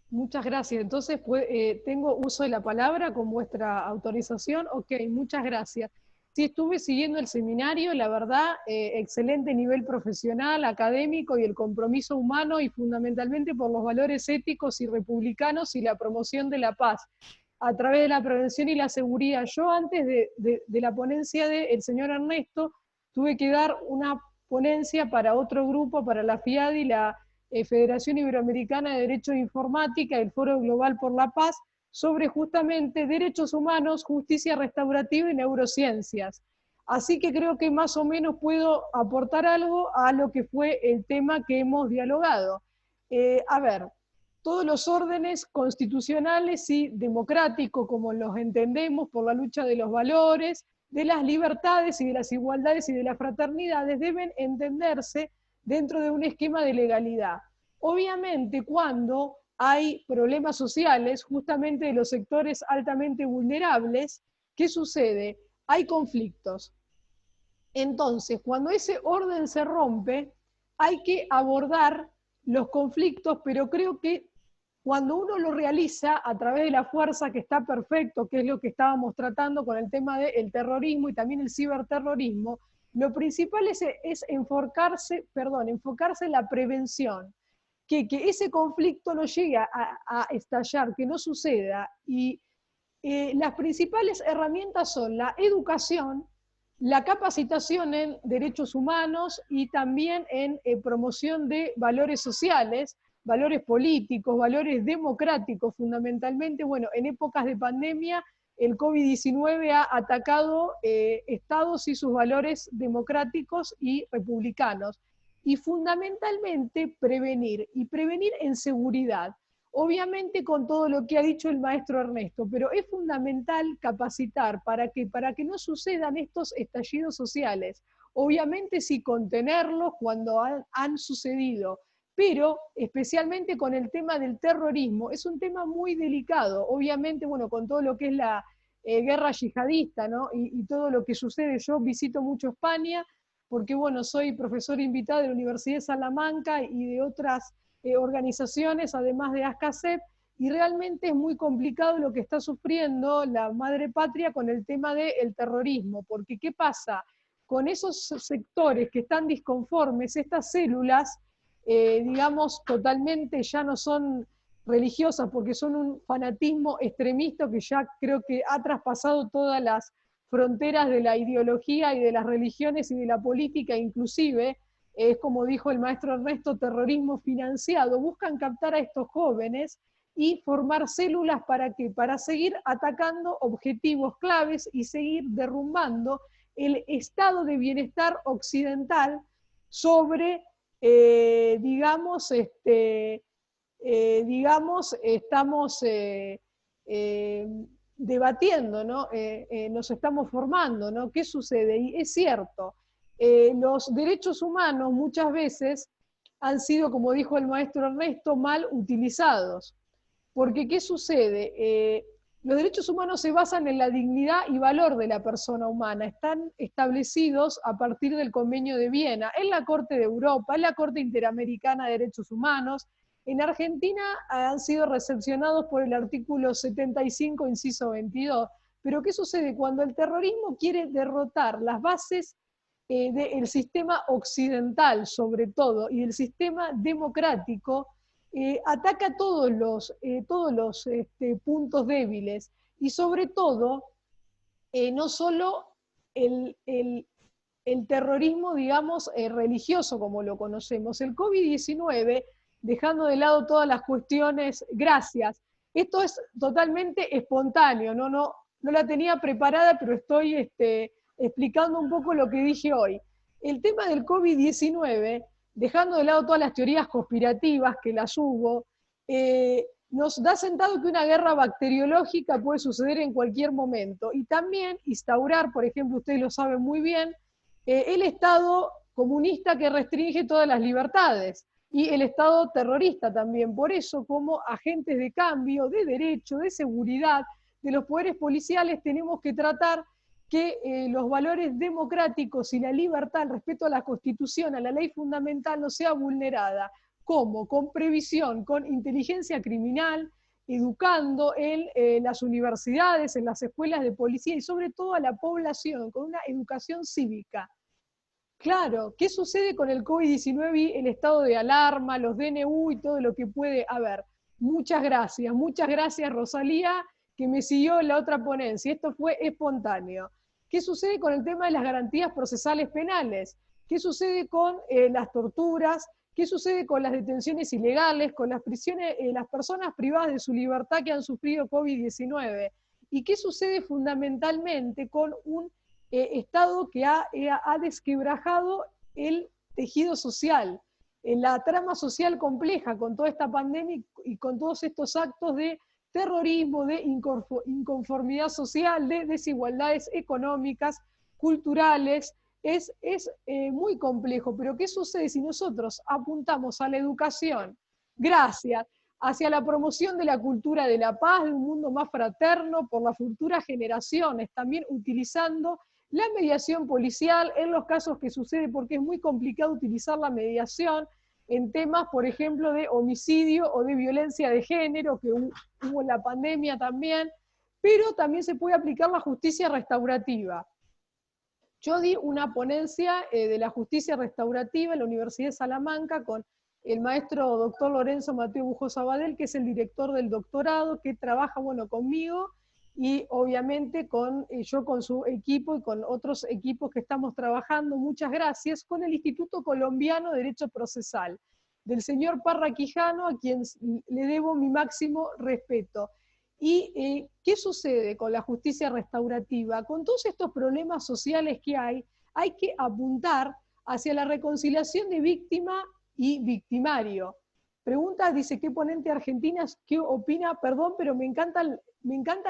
Muchas gracias. Entonces, ¿tengo uso de la palabra con vuestra autorización? Ok, muchas gracias. Sí, estuve siguiendo el seminario, la verdad, excelente nivel profesional, académico y el compromiso humano, y fundamentalmente por los valores éticos y republicanos y la promoción de la paz a través de la prevención y la seguridad. Yo antes de la ponencia del señor Ernesto tuve que dar una ponencia para otro grupo, para la FIAD y la Federación Iberoamericana de Derecho de Informática, el Foro Global por la Paz, sobre justamente derechos humanos, justicia restaurativa y neurociencias. Así que creo que más o menos puedo aportar algo a lo que fue el tema que hemos dialogado. A ver, todos los órdenes constitucionales y democráticos, como los entendemos, por la lucha de los valores, de las libertades y de las igualdades y de las fraternidades, deben entenderse dentro de un esquema de legalidad. Obviamente, cuando hay problemas sociales, justamente de los sectores altamente vulnerables, ¿qué sucede? Hay conflictos. Entonces, cuando ese orden se rompe, hay que abordar los conflictos, pero creo que cuando uno lo realiza a través de la fuerza, que está perfecto, que es lo que estábamos tratando con el tema del terrorismo y también el ciberterrorismo, lo principal es enfocarse en la prevención. que ese conflicto no llegue a estallar, que no suceda. Y las principales herramientas son la educación, la capacitación en derechos humanos y también en promoción de valores sociales, valores políticos, valores democráticos fundamentalmente. Bueno, en épocas de pandemia el COVID-19 ha atacado estados y sus valores democráticos y republicanos. Y fundamentalmente prevenir, y prevenir en seguridad. Obviamente con todo lo que ha dicho el maestro Ernesto, pero es fundamental capacitar para que no sucedan estos estallidos sociales. Obviamente sí contenerlos cuando han sucedido, pero especialmente con el tema del terrorismo, es un tema muy delicado. Obviamente, bueno, con todo lo que es la guerra yihadista, ¿no? Y todo lo que sucede, yo visito mucho España, porque bueno, soy profesor invitado de la Universidad de Salamanca y de otras organizaciones, además de ASCACEP, y realmente es muy complicado lo que está sufriendo la madre patria con el tema del terrorismo, porque ¿qué pasa? Con esos sectores que están disconformes, estas células, digamos, totalmente ya no son religiosas, porque son un fanatismo extremista que ya creo que ha traspasado todas las fronteras de la ideología y de las religiones y de la política inclusive, es como dijo el maestro Ernesto, terrorismo financiado, buscan captar a estos jóvenes y formar células para ¿qué? Para seguir atacando objetivos claves y seguir derrumbando el estado de bienestar occidental sobre, digamos, estamos debatiendo, ¿no? Nos estamos formando, ¿no? ¿Qué sucede? Y es cierto, los derechos humanos muchas veces han sido, como dijo el maestro Ernesto, mal utilizados. Porque ¿qué sucede? Los derechos humanos se basan en la dignidad y valor de la persona humana. Están establecidos a partir del Convenio de Viena, en la Corte de Europa, en la Corte Interamericana de Derechos Humanos. En Argentina han sido recepcionados por el artículo 75, inciso 22. Pero ¿qué sucede? Cuando el terrorismo quiere derrotar las bases del sistema occidental, sobre todo, y del sistema democrático, ataca todos los puntos débiles, y sobre todo, no solo el terrorismo, digamos, religioso como lo conocemos. El COVID-19, dejando de lado todas las cuestiones, gracias, esto es totalmente espontáneo, no la tenía preparada, pero estoy explicando un poco lo que dije hoy. El tema del COVID-19, dejando de lado todas las teorías conspirativas, que las hubo, nos da sentado que una guerra bacteriológica puede suceder en cualquier momento, y también instaurar, por ejemplo, ustedes lo saben muy bien, el Estado comunista que restringe todas las libertades, y el Estado terrorista también. Por eso, como agentes de cambio, de derecho, de seguridad, de los poderes policiales, tenemos que tratar que los valores democráticos y la libertad, el respeto a la Constitución, a la ley fundamental, no sea vulnerada. ¿Cómo? Con previsión, con inteligencia criminal, educando en las universidades, en las escuelas de policía y sobre todo a la población, con una educación cívica. Claro, ¿qué sucede con el COVID-19 y el estado de alarma, los DNU y todo lo que puede haber? Muchas gracias Rosalía, que me siguió en la otra ponencia. Esto fue espontáneo. ¿Qué sucede con el tema de las garantías procesales penales? ¿Qué sucede con las torturas? ¿Qué sucede con las detenciones ilegales, con las prisiones, las personas privadas de su libertad que han sufrido COVID-19? ¿Y qué sucede fundamentalmente con un Estado que ha desquebrajado el tejido social, la trama social compleja con toda esta pandemia y con todos estos actos de terrorismo, de inconformidad social, de desigualdades económicas, culturales? Es muy complejo, pero ¿qué sucede si nosotros apuntamos a la educación, gracias, hacia la promoción de la cultura de la paz, de un mundo más fraterno por las futuras generaciones, también utilizando la mediación policial en los casos que sucede, porque es muy complicado utilizar la mediación en temas, por ejemplo, de homicidio o de violencia de género, que hubo en la pandemia también, pero también se puede aplicar la justicia restaurativa. Yo di una ponencia de la justicia restaurativa en la Universidad de Salamanca con el maestro doctor Lorenzo Mateo Bujo Sabadell, que es el director del doctorado, que trabaja, bueno, conmigo y obviamente yo con su equipo y con otros equipos que estamos trabajando, muchas gracias, con el Instituto Colombiano de Derecho Procesal, del señor Parra Quijano, a quien le debo mi máximo respeto. ¿Y qué sucede con la justicia restaurativa? Con todos estos problemas sociales que hay que apuntar hacia la reconciliación de víctima y victimario. Pregunta, dice, ¿qué ponente argentina, qué opina? Perdón, pero me encantan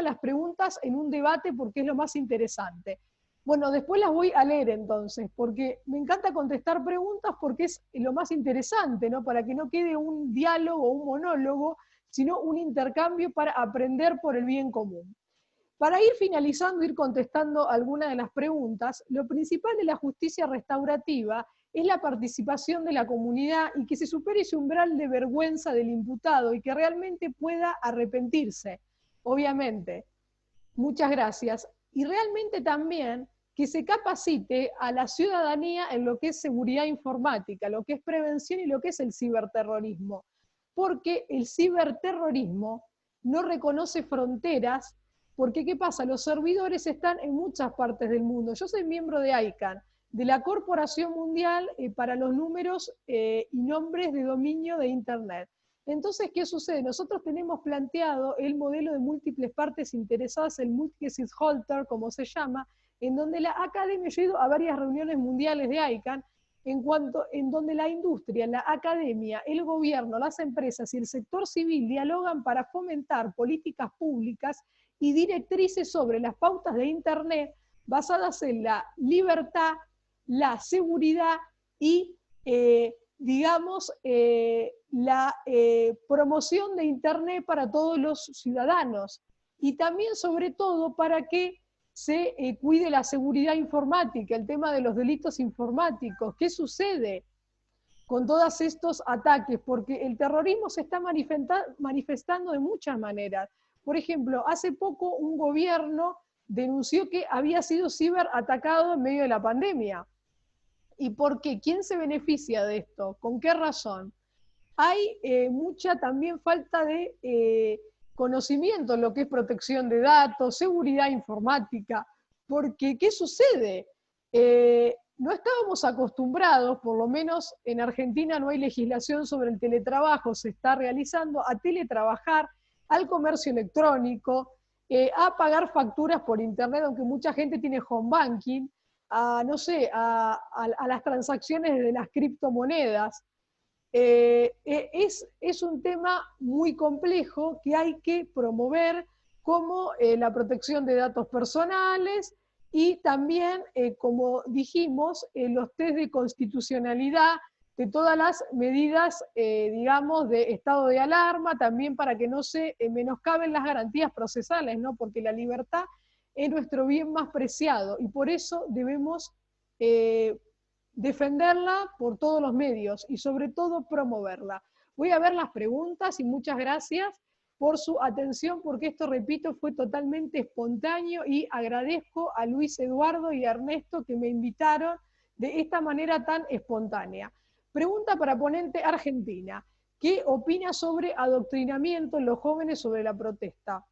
las preguntas en un debate porque es lo más interesante. Bueno, después las voy a leer entonces, porque me encanta contestar preguntas porque es lo más interesante, ¿no? Para que no quede un diálogo o un monólogo, sino un intercambio para aprender por el bien común. Para ir finalizando, ir contestando algunas de las preguntas, lo principal de la justicia restaurativa es la participación de la comunidad y que se supere ese umbral de vergüenza del imputado y que realmente pueda arrepentirse, obviamente. Muchas gracias. Y realmente también que se capacite a la ciudadanía en lo que es seguridad informática, lo que es prevención y lo que es el ciberterrorismo. Porque el ciberterrorismo no reconoce fronteras, porque ¿qué pasa? Los servidores están en muchas partes del mundo. Yo soy miembro de ICANN, de la Corporación Mundial para los Números y Nombres de Dominio de Internet. Entonces, ¿qué sucede? Nosotros tenemos planteado el modelo de múltiples partes interesadas, el multi-stakeholder, como se llama, en donde la academia, yo he ido a varias reuniones mundiales de ICANN, en donde la industria, la academia, el gobierno, las empresas y el sector civil dialogan para fomentar políticas públicas y directrices sobre las pautas de Internet basadas en la libertad, la seguridad y, la promoción de Internet para todos los ciudadanos. Y también, sobre todo, para que se cuide la seguridad informática, el tema de los delitos informáticos. ¿Qué sucede con todos estos ataques? Porque el terrorismo se está manifestando de muchas maneras. Por ejemplo, hace poco un gobierno denunció que había sido ciberatacado en medio de la pandemia. ¿Y por qué? ¿Quién se beneficia de esto? ¿Con qué razón? Hay mucha también falta de conocimiento en lo que es protección de datos, seguridad informática, porque ¿qué sucede? No estábamos acostumbrados, por lo menos en Argentina no hay legislación sobre el teletrabajo, se está realizando, a teletrabajar, al comercio electrónico, a pagar facturas por internet, aunque mucha gente tiene home banking, a las transacciones de las criptomonedas. Es un tema muy complejo que hay que promover, como la protección de datos personales y también, como dijimos, los test de constitucionalidad de todas las medidas, de estado de alarma, también para que no se menoscaben las garantías procesales, ¿no? Porque la libertad es nuestro bien más preciado y por eso debemos defenderla por todos los medios y sobre todo promoverla. Voy a ver las preguntas y muchas gracias por su atención, porque esto, repito, fue totalmente espontáneo y agradezco a Luis Eduardo y a Ernesto que me invitaron de esta manera tan espontánea. Pregunta para ponente argentina. ¿Qué opina sobre adoctrinamiento en los jóvenes sobre la protesta?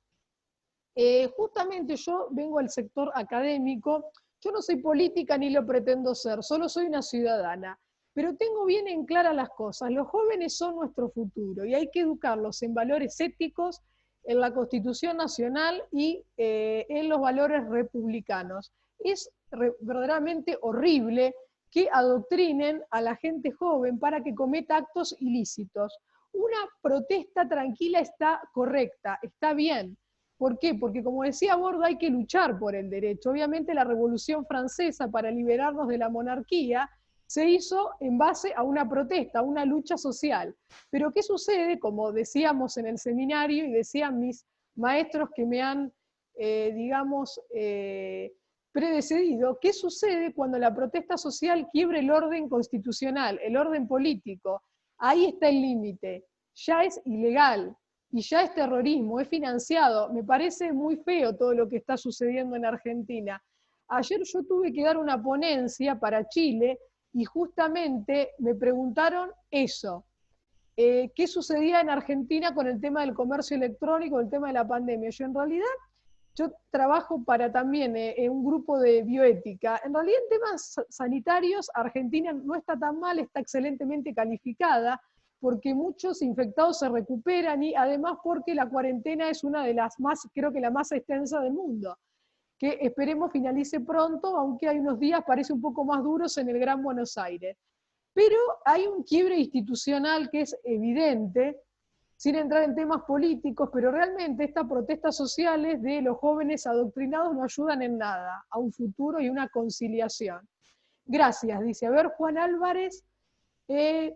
Justamente yo vengo al sector académico. Yo no soy política ni lo pretendo ser, solo soy una ciudadana, pero tengo bien en clara las cosas. Los jóvenes son nuestro futuro y hay que educarlos en valores éticos, en la Constitución Nacional y en los valores republicanos. Es verdaderamente horrible que adoctrinen a la gente joven para que cometa actos ilícitos. Una protesta tranquila está correcta, está bien. ¿Por qué? Porque, como decía Bordo, hay que luchar por el derecho. Obviamente la Revolución Francesa, para liberarnos de la monarquía, se hizo en base a una protesta, a una lucha social. Pero ¿qué sucede? Como decíamos en el seminario y decían mis maestros que me han, predecedido, ¿qué sucede cuando la protesta social quiebra el orden constitucional, el orden político? Ahí está el límite. Ya es ilegal. Y ya es terrorismo, es financiado. Me parece muy feo todo lo que está sucediendo en Argentina. Ayer yo tuve que dar una ponencia para Chile y justamente me preguntaron eso. qué sucedía en Argentina con el tema del comercio electrónico, el tema de la pandemia. Yo trabajo para también un grupo de bioética. En realidad en temas sanitarios, Argentina no está tan mal, está excelentemente calificada, porque muchos infectados se recuperan y además porque la cuarentena es una de las más, creo que la más extensa del mundo, que esperemos finalice pronto, aunque hay unos días parece un poco más duros en el Gran Buenos Aires. Pero hay un quiebre institucional que es evidente, sin entrar en temas políticos, pero realmente estas protestas sociales de los jóvenes adoctrinados no ayudan en nada a un futuro y una conciliación. Gracias, dice. A ver, Juan Álvarez,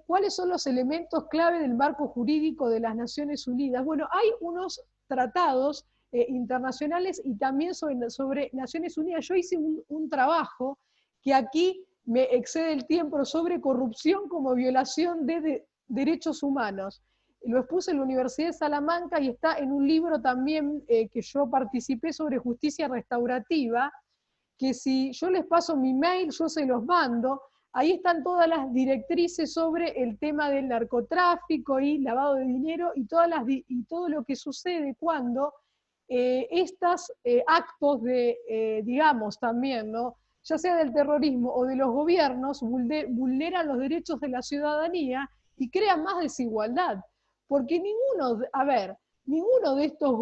¿cuáles son los elementos clave del marco jurídico de las Naciones Unidas? Bueno, hay unos tratados internacionales y también sobre Naciones Unidas. Yo hice un trabajo que aquí me excede el tiempo sobre corrupción como violación de derechos humanos. Lo expuse en la Universidad de Salamanca y está en un libro también que yo participé sobre justicia restaurativa, que si yo les paso mi mail, yo se los mando. Ahí están todas las directrices sobre el tema del narcotráfico y lavado de dinero y todo lo que sucede cuando estos actos de, digamos también, ¿no?, ya sea del terrorismo o de los gobiernos, vulneran los derechos de la ciudadanía y crean más desigualdad. Porque ninguno de estos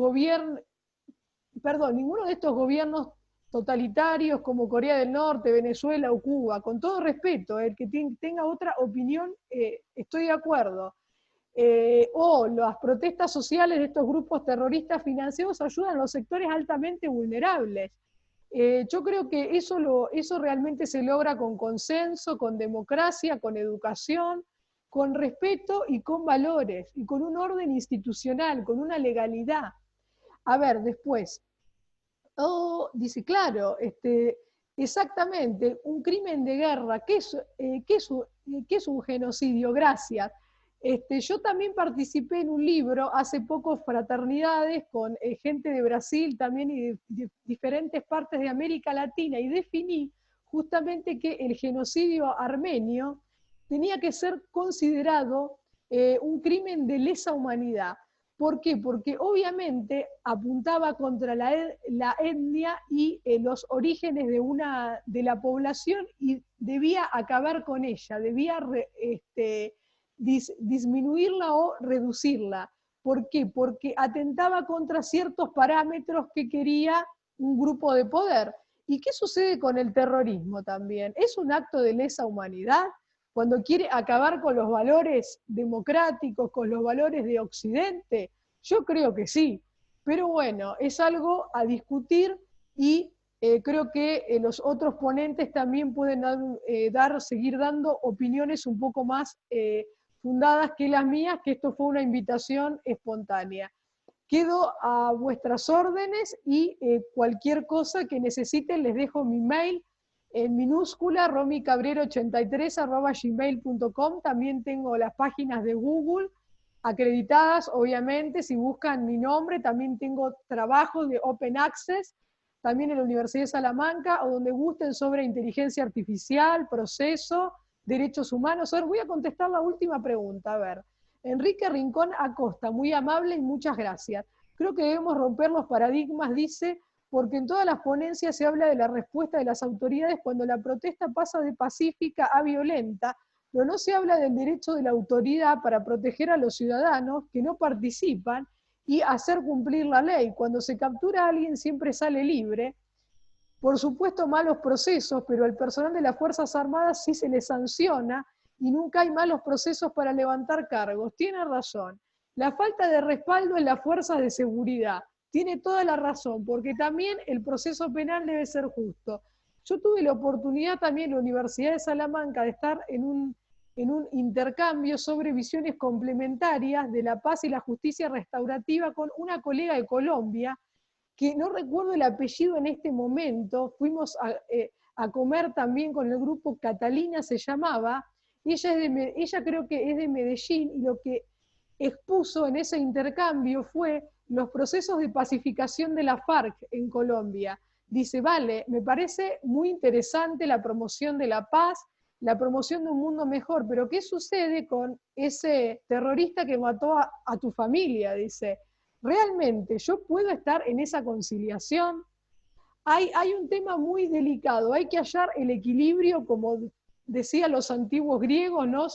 gobiernos totalitarios como Corea del Norte, Venezuela o Cuba, con todo respeto, el que tenga otra opinión, estoy de acuerdo, o las protestas sociales de estos grupos terroristas financiados ayudan a los sectores altamente vulnerables. Yo creo que eso realmente se logra con consenso, con democracia, con educación, con respeto y con valores, y con un orden institucional, con una legalidad. A ver, después, dice, claro, exactamente, un crimen de guerra, ¿qué es un genocidio? Gracias. Yo también participé en un libro hace poco, Fraternidades, con gente de Brasil también y de diferentes partes de América Latina, y definí justamente que el genocidio armenio tenía que ser considerado un crimen de lesa humanidad. ¿Por qué? Porque obviamente apuntaba contra la etnia y los orígenes de la población y debía acabar con ella, debía disminuirla o reducirla. ¿Por qué? Porque atentaba contra ciertos parámetros que quería un grupo de poder. ¿Y qué sucede con el terrorismo también? ¿Es un acto de lesa humanidad? Cuando quiere acabar con los valores democráticos, con los valores de Occidente, yo creo que sí. Pero bueno, es algo a discutir y creo que los otros ponentes también pueden seguir dando opiniones un poco más fundadas que las mías, que esto fue una invitación espontánea. Quedo a vuestras órdenes y cualquier cosa que necesiten les dejo mi mail en minúscula, romicabrero83@gmail.com. También tengo las páginas de Google acreditadas, obviamente, si buscan mi nombre. También tengo trabajos de Open Access, también en la Universidad de Salamanca, o donde gusten, sobre inteligencia artificial, proceso, derechos humanos. Ahora voy a contestar la última pregunta. A ver, Enrique Rincón Acosta, muy amable y muchas gracias. Creo que debemos romper los paradigmas, dice, porque en todas las ponencias se habla de la respuesta de las autoridades cuando la protesta pasa de pacífica a violenta, pero no se habla del derecho de la autoridad para proteger a los ciudadanos que no participan y hacer cumplir la ley. Cuando se captura a alguien siempre sale libre. Por supuesto, malos procesos, pero al personal de las Fuerzas Armadas sí se le sanciona y nunca hay malos procesos para levantar cargos. Tiene razón. La falta de respaldo en las fuerzas de seguridad. Tiene toda la razón, porque también el proceso penal debe ser justo. Yo tuve la oportunidad también en la Universidad de Salamanca de estar en un intercambio sobre visiones complementarias de la paz y la justicia restaurativa con una colega de Colombia, que no recuerdo el apellido en este momento. Fuimos a comer también con el grupo, Catalina se llamaba, y ella creo que es de Medellín, y lo que expuso en ese intercambio fue los procesos de pacificación de la FARC en Colombia. Dice, vale, me parece muy interesante la promoción de la paz, la promoción de un mundo mejor. Pero ¿qué sucede con ese terrorista que mató a tu familia? Dice, ¿realmente yo puedo estar en esa conciliación? Hay un tema muy delicado, hay que hallar el equilibrio, como decían los antiguos griegos, ¿no?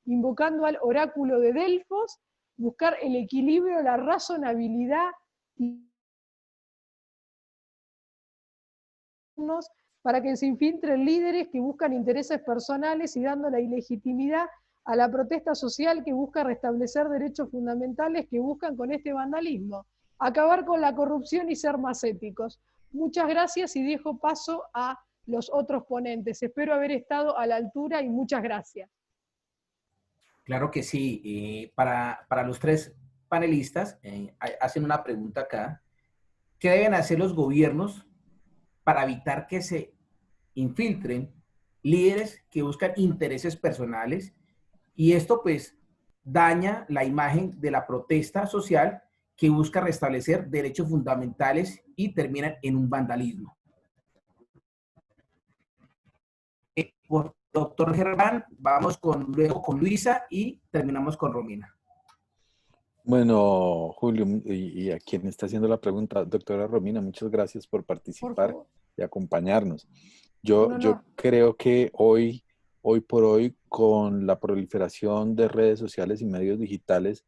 Invocando al oráculo de Delfos, buscar el equilibrio, la razonabilidad para que se infiltren líderes que buscan intereses personales y dando la ilegitimidad a la protesta social que busca restablecer derechos fundamentales que buscan con este vandalismo, acabar con la corrupción y ser más éticos. Muchas gracias y dejo paso a los otros ponentes. Espero haber estado a la altura y muchas gracias. Claro que sí. Para los tres panelistas, hacen una pregunta acá. ¿Qué deben hacer los gobiernos para evitar que se infiltren líderes que buscan intereses personales? Y esto pues daña la imagen de la protesta social que busca restablecer derechos fundamentales y termina en un vandalismo. Por doctor Germán, vamos luego con Luisa y terminamos con Romina. Bueno, Julio, y a quien está haciendo la pregunta, doctora Romina, muchas gracias por participar y acompañarnos. Yo creo que hoy por hoy, con la proliferación de redes sociales y medios digitales,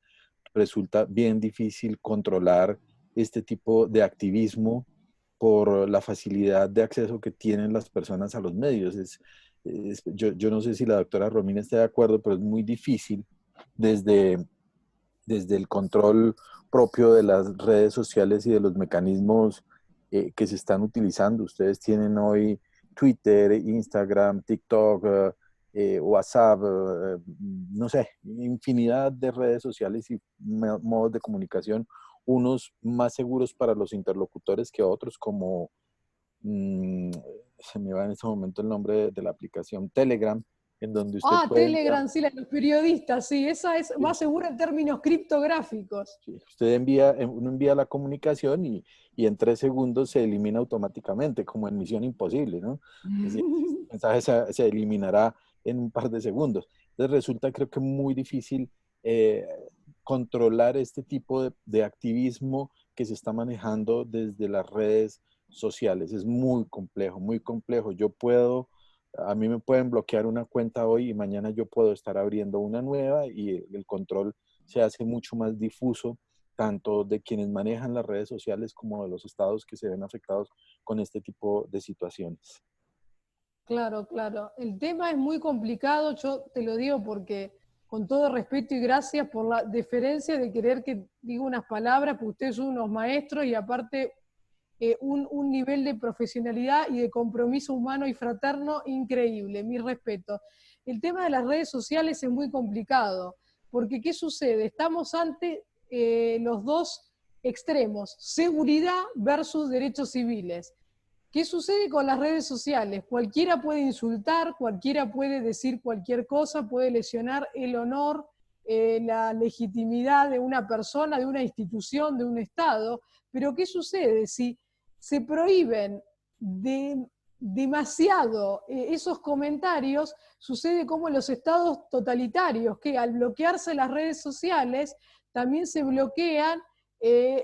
resulta bien difícil controlar este tipo de activismo por la facilidad de acceso que tienen las personas a los medios. Yo no sé si la doctora Romina está de acuerdo, pero es muy difícil desde el control propio de las redes sociales y de los mecanismos que se están utilizando. Ustedes tienen hoy Twitter, Instagram, TikTok, WhatsApp, no sé, infinidad de redes sociales y modos de comunicación, unos más seguros para los interlocutores que otros, como se me va en este momento el nombre de la aplicación Telegram, en donde usted puede Telegram, sí, los periodistas, sí, esa es más segura en términos criptográficos. Sí, usted uno envía la comunicación y en 3 segundos se elimina automáticamente, como en Misión Imposible, ¿no? Es decir, el mensaje se eliminará en un par de segundos. Entonces resulta, creo que muy difícil controlar este tipo de activismo que se está manejando desde las redes sociales. Es muy complejo, muy complejo. A mí me pueden bloquear una cuenta hoy y mañana yo puedo estar abriendo una nueva y el control se hace mucho más difuso, tanto de quienes manejan las redes sociales como de los estados que se ven afectados con este tipo de situaciones. Claro, claro. El tema es muy complicado, yo te lo digo porque con todo respeto y gracias por la deferencia de querer que diga unas palabras, porque ustedes son unos maestros y aparte un nivel de profesionalidad y de compromiso humano y fraterno increíble, mi respeto. El tema de las redes sociales es muy complicado, porque ¿qué sucede? Estamos ante los dos extremos, seguridad versus derechos civiles. ¿Qué sucede con las redes sociales? Cualquiera puede insultar, cualquiera puede decir cualquier cosa, puede lesionar el honor, la legitimidad de una persona, de una institución, de un Estado, pero ¿qué sucede si se prohíben demasiado esos comentarios? Sucede como en los estados totalitarios, que al bloquearse las redes sociales, también se bloquean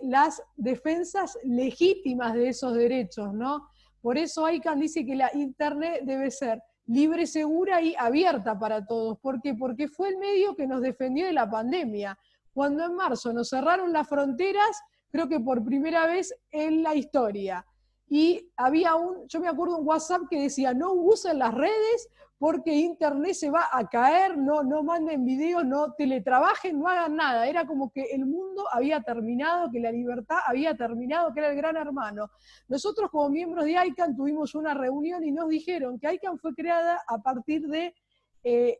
las defensas legítimas de esos derechos, ¿no? Por eso ICANN dice que la Internet debe ser libre, segura y abierta para todos. ¿Por qué? Porque fue el medio que nos defendió de la pandemia. Cuando en marzo nos cerraron las fronteras, creo que por primera vez en la historia. Y había yo me acuerdo un WhatsApp que decía, no usen las redes porque Internet se va a caer, no manden videos, no teletrabajen, no hagan nada. Era como que el mundo había terminado, que la libertad había terminado, que era el gran hermano. Nosotros como miembros de ICANN tuvimos una reunión y nos dijeron que ICANN fue creada a partir de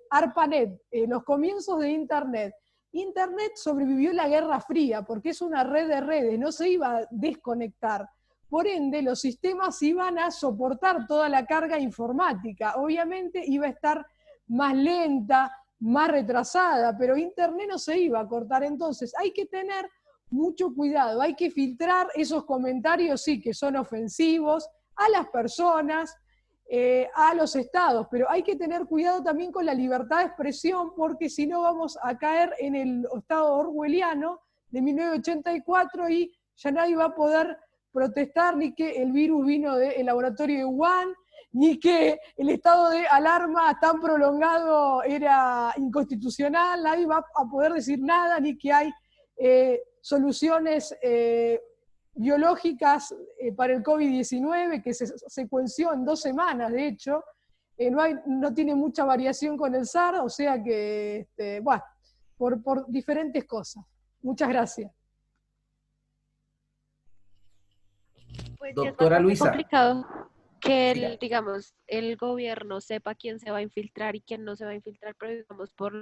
ARPANET, los comienzos de Internet. Internet sobrevivió la Guerra Fría porque es una red de redes, no se iba a desconectar. Por ende, los sistemas iban a soportar toda la carga informática. Obviamente iba a estar más lenta, más retrasada, pero Internet no se iba a cortar. Entonces hay que tener mucho cuidado, hay que filtrar esos comentarios, sí, que son ofensivos a las personas. a los estados, pero hay que tener cuidado también con la libertad de expresión, porque si no vamos a caer en el estado orwelliano de 1984 y ya nadie va a poder protestar ni que el virus vino del laboratorio de Wuhan, ni que el estado de alarma tan prolongado era inconstitucional, nadie va a poder decir nada, ni que hay soluciones biológicas para el COVID-19, que se secuenció en 2 semanas, de hecho, no tiene mucha variación con el SARS, o sea que, bueno, por diferentes cosas. Muchas gracias. Pues sí, es Doctora bastante Luisa, complicado que siga. digamos, el gobierno sepa quién se va a infiltrar y quién no se va a infiltrar, pero digamos, por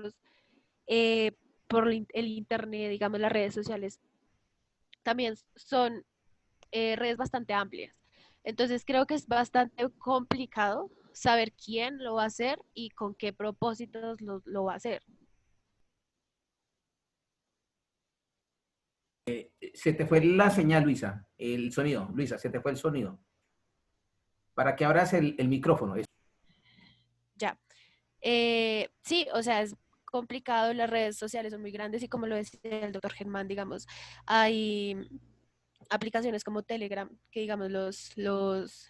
el internet, digamos, las redes sociales, también son redes bastante amplias. Entonces creo que es bastante complicado saber quién lo va a hacer y con qué propósitos lo va a hacer. Se te fue la señal, Luisa, el sonido. Luisa, se te fue el sonido. Para que abras el micrófono. Ya. Sí, o sea, es complicado, las redes sociales son muy grandes y como lo decía el doctor Germán, digamos, hay aplicaciones como Telegram, que digamos los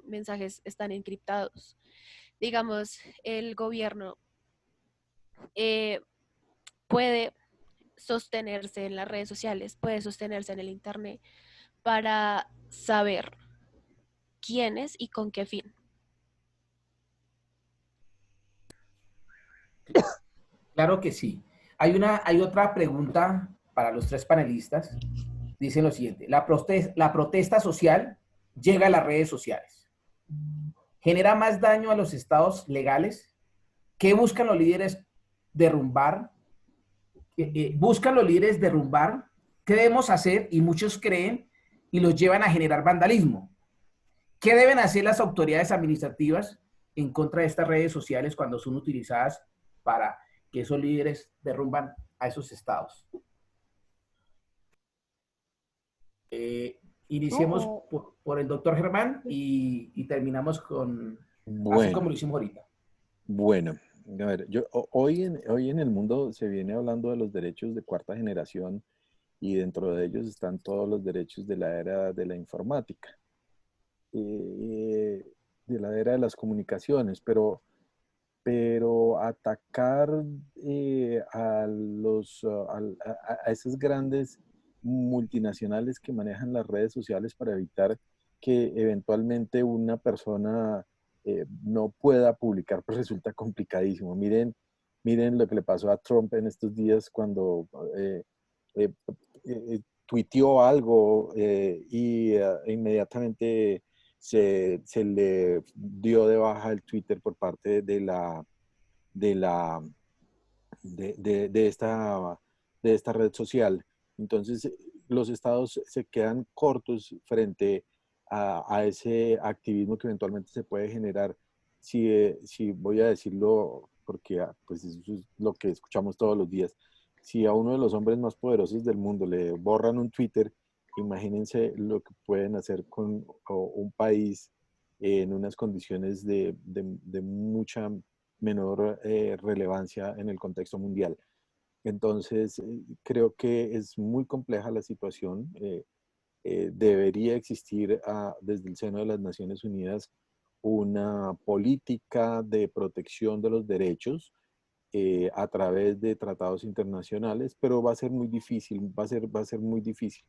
mensajes están encriptados. Digamos, el gobierno eh, puede sostenerse en las redes sociales, puede sostenerse en el internet para saber quiénes y con qué fin. Claro que sí. Hay otra pregunta para los 3 panelistas. Dice lo siguiente: la protesta social llega a las redes sociales. ¿Genera más daño a los estados legales? ¿Qué buscan los líderes derrumbar? ¿Buscan los líderes derrumbar? ¿Qué debemos hacer? Y muchos creen y los llevan a generar vandalismo. ¿Qué deben hacer las autoridades administrativas en contra de estas redes sociales cuando son utilizadas para que esos líderes derrumban a esos estados? Iniciemos por el doctor Germán y terminamos con, así como Bueno, lo hicimos ahorita. bueno, a ver, hoy en el mundo se viene hablando de los derechos de 4ª generación y dentro de ellos están todos los derechos de la era de la informática, de la era de las comunicaciones, pero atacar a esas grandes multinacionales que manejan las redes sociales para evitar que eventualmente una persona no pueda publicar, pues resulta complicadísimo. Miren lo que le pasó a Trump en estos días cuando eh, tuiteó algo inmediatamente se le dio de baja el Twitter por parte de, la, de esta red social. Entonces, los estados se quedan cortos frente a ese activismo que eventualmente se puede generar. Si voy a decirlo, porque pues eso es lo que escuchamos todos los días, si a uno de los hombres más poderosos del mundo le borran un Twitter, imagínense lo que pueden hacer con un país en unas condiciones de mucha menor relevancia en el contexto mundial. Entonces, creo que es muy compleja la situación. Debería existir desde el seno de las Naciones Unidas una política de protección de los derechos a través de tratados internacionales, pero va a ser muy difícil, va a ser muy difícil.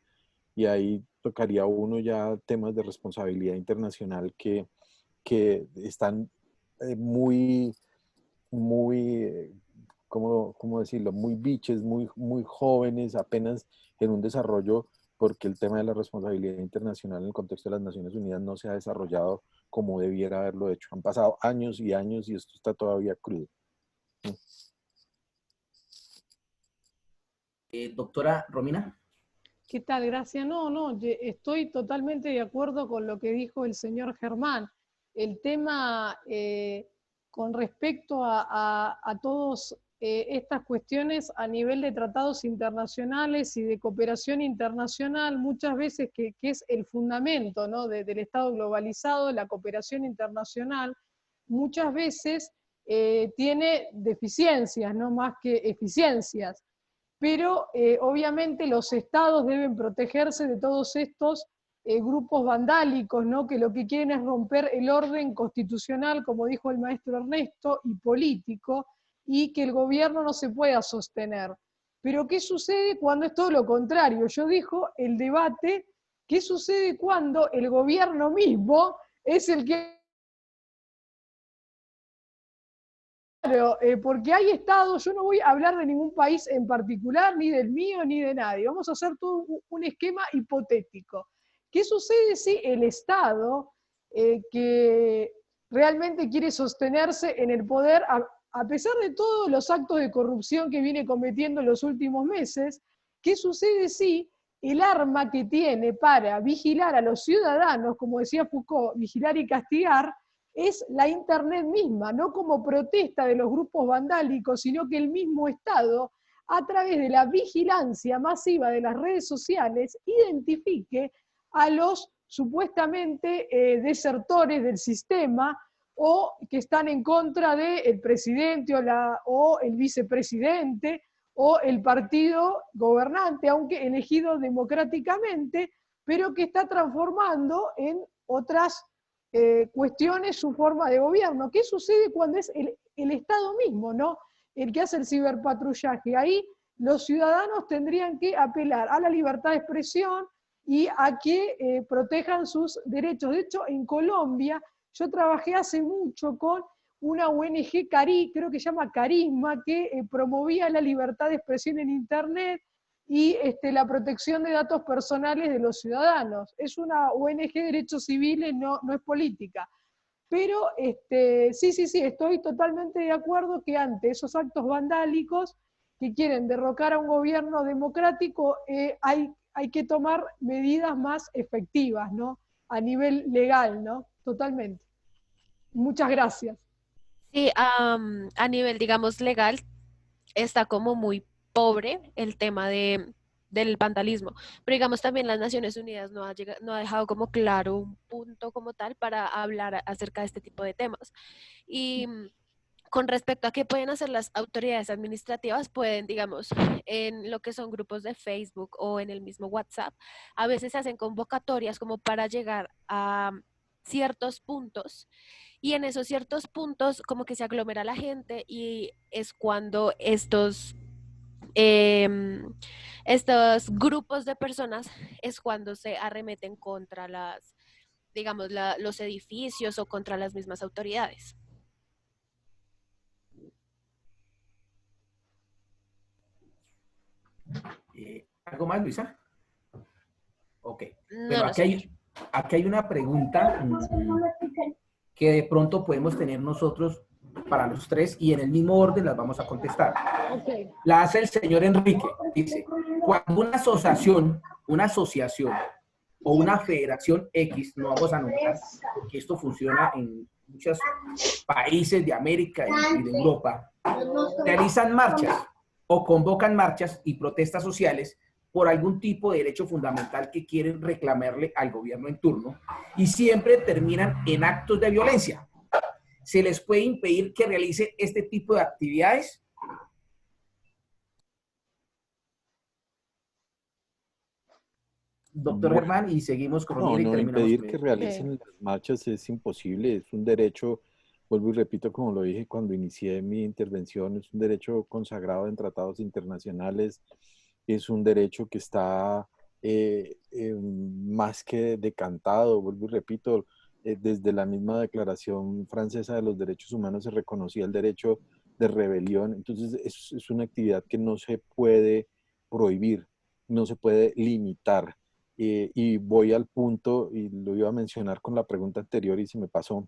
Y ahí tocaría uno ya temas de responsabilidad internacional que están muy ¿cómo decirlo? Muy biches, muy jóvenes, apenas en un desarrollo, porque el tema de la responsabilidad internacional en el contexto de las Naciones Unidas no se ha desarrollado como debiera haberlo hecho. Han pasado años y años y esto está todavía crudo. Doctora Romina. ¿Qué tal? Gracias. No, estoy totalmente de acuerdo con lo que dijo el señor Germán. El tema con respecto a todos estas cuestiones a nivel de tratados internacionales y de cooperación internacional, muchas veces que es el fundamento, ¿no?, del Estado globalizado, la cooperación internacional, muchas veces tiene deficiencias, no más que eficiencias. Pero obviamente los estados deben protegerse de todos estos grupos vandálicos, ¿no?, que lo que quieren es romper el orden constitucional, como dijo el maestro Ernesto, y político, y que el gobierno no se pueda sostener. Pero ¿qué sucede cuando es todo lo contrario? Yo dijo el debate, ¿qué sucede cuando el gobierno mismo es el que... Claro, porque hay estados, yo no voy a hablar de ningún país en particular, ni del mío, ni de nadie, vamos a hacer todo un esquema hipotético. ¿Qué sucede si el Estado, que realmente quiere sostenerse en el poder, a pesar de todos los actos de corrupción que viene cometiendo en los últimos meses, qué sucede si el arma que tiene para vigilar a los ciudadanos, como decía Foucault, vigilar y castigar, es la Internet misma, no como protesta de los grupos vandálicos, sino que el mismo Estado, a través de la vigilancia masiva de las redes sociales, identifique a los supuestamente desertores del sistema o que están en contra del presidente o el vicepresidente o el partido gobernante, aunque elegido democráticamente, pero que está transformando en otras cuestiones su forma de gobierno. ¿Qué sucede cuando es el Estado mismo, ¿no?, el que hace el ciberpatrullaje? Ahí los ciudadanos tendrían que apelar a la libertad de expresión y a que protejan sus derechos. De hecho, en Colombia, yo trabajé hace mucho con una ONG, creo que se llama Carisma, que promovía la libertad de expresión en Internet y la protección de datos personales de los ciudadanos. Es una ONG de derechos civiles, no es política. Pero sí, estoy totalmente de acuerdo que ante esos actos vandálicos que quieren derrocar a un gobierno democrático, hay que tomar medidas más efectivas, ¿no?, a nivel legal, ¿no? Totalmente. Muchas gracias. Sí, a nivel, digamos, legal, está como muy pobre el tema del vandalismo. Pero digamos también las Naciones Unidas no ha dejado como claro un punto como tal para hablar acerca de este tipo de temas. Y con respecto a qué pueden hacer las autoridades administrativas, pueden, digamos, en lo que son grupos de Facebook o en el mismo WhatsApp, a veces se hacen convocatorias como para llegar a ciertos puntos y en esos ciertos puntos como que se aglomera la gente y es cuando estos grupos de personas es cuando se arremeten contra digamos, los edificios o contra las mismas autoridades. ¿Algo más, Luisa? Ok. No, Bueno, no, aquí hay una pregunta que de pronto podemos tener nosotros para los tres y en el mismo orden las vamos a contestar. Okay. La hace el señor Enrique. Dice, cuando una asociación o una federación X, no vamos a nombrar, porque esto funciona en muchos países de América y de Europa, realizan marchas o convocan marchas y protestas sociales por algún tipo de derecho fundamental que quieren reclamarle al gobierno en turno y siempre terminan en actos de violencia. ¿Se les puede impedir que realicen este tipo de actividades? Doctor Bueno, Germán, y seguimos con Oniel y no, terminamos impedir con que él. realicen las marchas es imposible, es un derecho, vuelvo y repito como lo dije cuando inicié mi intervención, es un derecho consagrado en tratados internacionales, es un derecho que está más que decantado, vuelvo y repito, desde la misma Declaración Francesa de los Derechos Humanos se reconocía el derecho de rebelión, entonces es una actividad que no se puede prohibir, no se puede limitar. Y voy al punto, y lo iba a mencionar con la pregunta anterior y se me pasó,